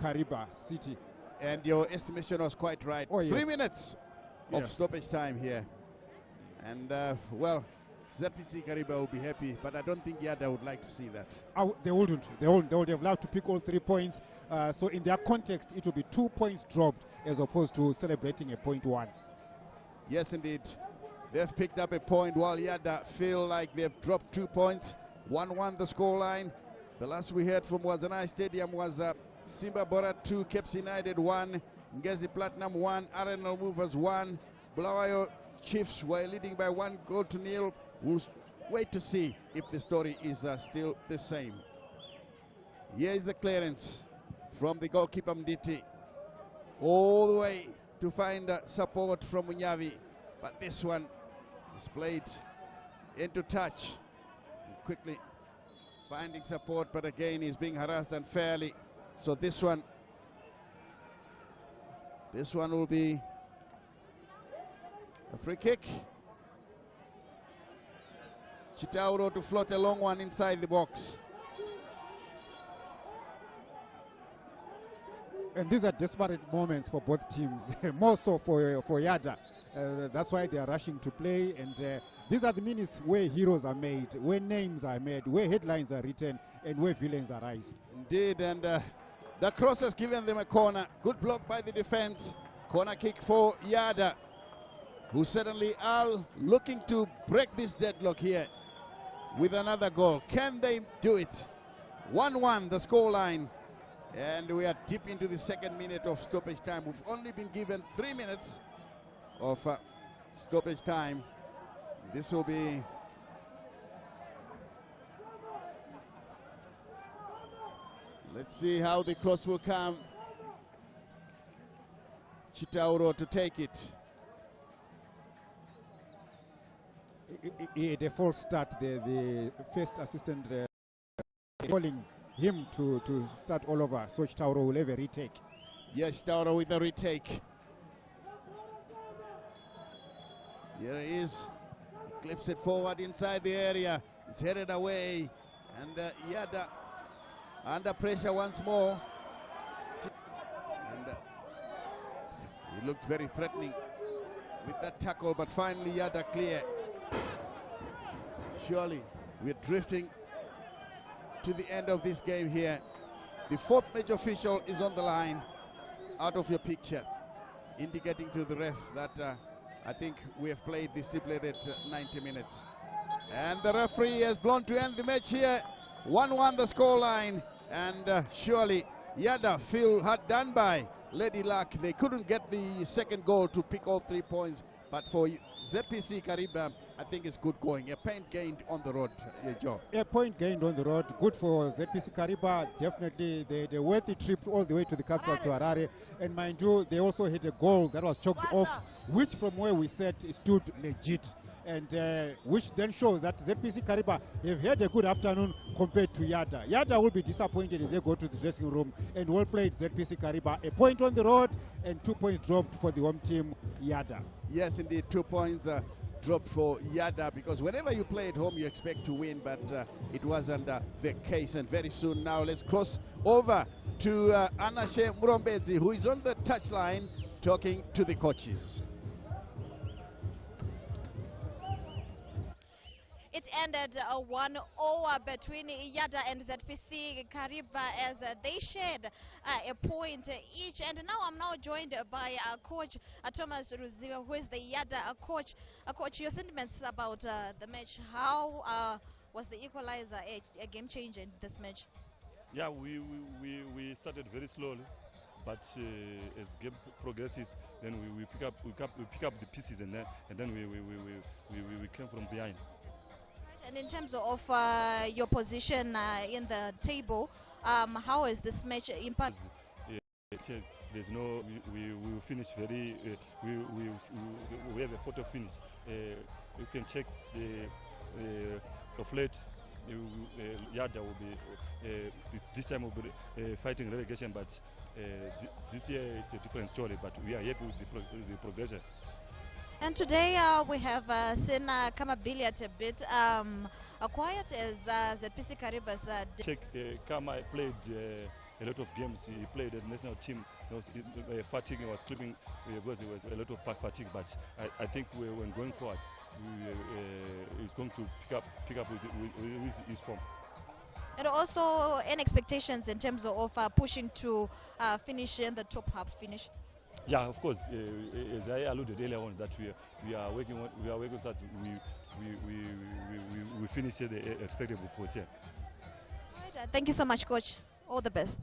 Kariba city. And your estimation was quite right. Oh, yes. 3 minutes of stoppage time here. And, well, ZPC Kariba will be happy, but I don't think Yadah would like to see that. They wouldn't. They would have loved to pick all 3 points. So in their context, it will be 2 points dropped as opposed to celebrating a point 1. Yes, indeed. They've picked up a point while Yadah feel like they've dropped 2 points. 1-1 the scoreline. The last we heard from Wazanai Stadium was Simba Bora 2, Caps United 1, Ngezi Platinum 1, RNL Movers 1. Bulawayo Chiefs were leading by 1-0. We'll wait to see if the story is still the same. Here is the clearance from the goalkeeper Mditi. All the way to find support from Munyavi. But this one is played into touch. And quickly finding support, but again he's being harassed unfairly. So this one will be a free kick. Chitauro to float a long one inside the box. And these are desperate moments for both teams, more so for Yadah. That's why they are rushing to play, and these are the minutes where heroes are made, where names are made, where headlines are written, and where villains arise. Indeed, and the cross has given them a corner. Good block by the defense. Corner kick for Yadah, who certainly are looking to break this deadlock here with another goal. Can they do it? 1-1 the scoreline, and we are deep into the second minute of stoppage time. We've only been given 3 minutes of stoppage time. This will be let's see how the cross will come. Chitauro to take it. The false start, the first assistant calling him to start all over, so Chitauro will have a retake. Yes, Chitauro with a retake. Here he is. He clips it forward inside the area. It's headed away, and Yadah under pressure once more. And he looked very threatening with that tackle, but finally Yadah clear. Surely we're drifting to the end of this game here. The fourth match official is on the line, out of your picture, indicating to the ref that I think we have played the stipulated 90 minutes. And the referee has blown to end the match here. 1-1 the scoreline, and surely Yadah feel hard done by Lady Luck. They couldn't get the second goal to pick all 3 points, but for ZPC Kariba, I think it's good going. A point gained on the road, Joe. A point gained on the road, good for ZPC Kariba. Definitely the worthy trip all the way to the capital, to Harare. And mind you, they also hit a goal that was choked off, which from where we sat stood legit. And which then shows that ZPC Kariba have had a good afternoon compared to Yadah. Yadah will be disappointed if they go to the dressing room, and well played ZPC Kariba. A point on the road and 2 points dropped for the home team, Yadah. Yes, indeed, 2 points dropped for Yadah, because whenever you play at home you expect to win, but it wasn't the case. And very soon now let's cross over to Anashe Murombezi, who is on the touchline talking to the coaches. It ended 1-0 between Yadah and ZPC Kariba as they shared a point each. And now I'm joined by Coach Thomas Ruziwe, who is the Yadah coach. Coach, your sentiments about the match. How was the equalizer a game changer in this match? Yeah, we started very slowly, but as game progresses, then we pick up the pieces, and then we came from behind. And in terms of your position in the table, how is this match impacted? There's no, we will finish very, we have a photo finish. You can check the flat. Yadah will be, this time will be fighting relegation, but this year it's a different story, but we are happy with the progression. And today we have seen Kama a bit quiet as ZPC Kariba's check. Kama played a lot of games. He played at the national team. Fatigue was clipping because there was a lot of fatigue. But I think when going forward, he's going to pick up with his form. And also, any expectations in terms of pushing to finish in the top half finish? Yeah, of course. As I alluded earlier on, that we are working on that we finish at the expectable position. Right, thank you so much, Coach. All the best.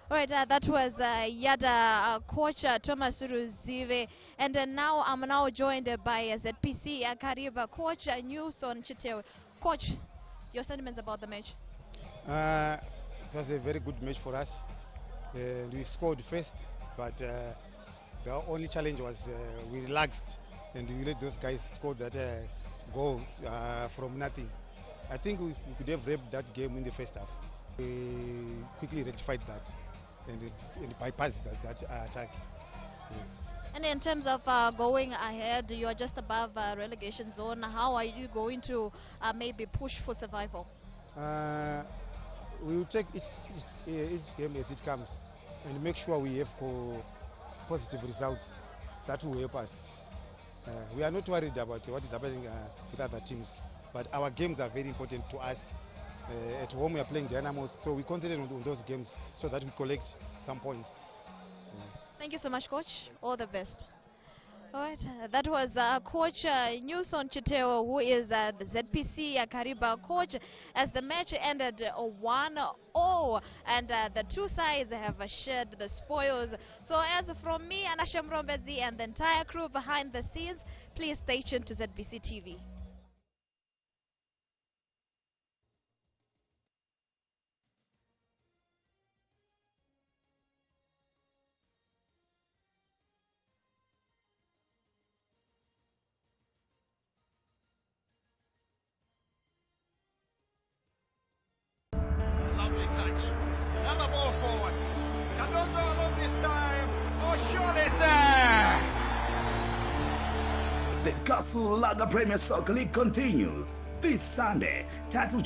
All right, that was Yadah coach Thomas Ruziwe, and now I'm joined by ZPC Kariba coach Newson Chitewe. Coach, your sentiments about the match? It was a very good match for us. We scored first, but the only challenge was we relaxed and we let those guys score that goal from nothing. I think we could have wrapped that game in the first half. We quickly rectified that. and bypass that attack. Yes. And in terms of going ahead, you are just above relegation zone. How are you going to maybe push for survival? We will take each game as it comes and make sure we have positive results that will help us. We are not worried about what is happening with other teams, but our games are very important to us. At home we are playing Dynamos, so we concentrate on those games so that we collect some points. Thank you so much, Coach. All the best. All right, that was Coach Newson Chiteo, who is the ZPC Kariba coach, as the match ended 1-0, and the two sides have shared the spoils. So as from me, Anasha Mrombezi, and the entire crew behind the scenes, please stay tuned to ZPC TV. Lovely touch. Another ball forward. Can don't draw along this time. Oh, surely it's there. The Gospel Lager Premier Soccer League continues this Sunday. Title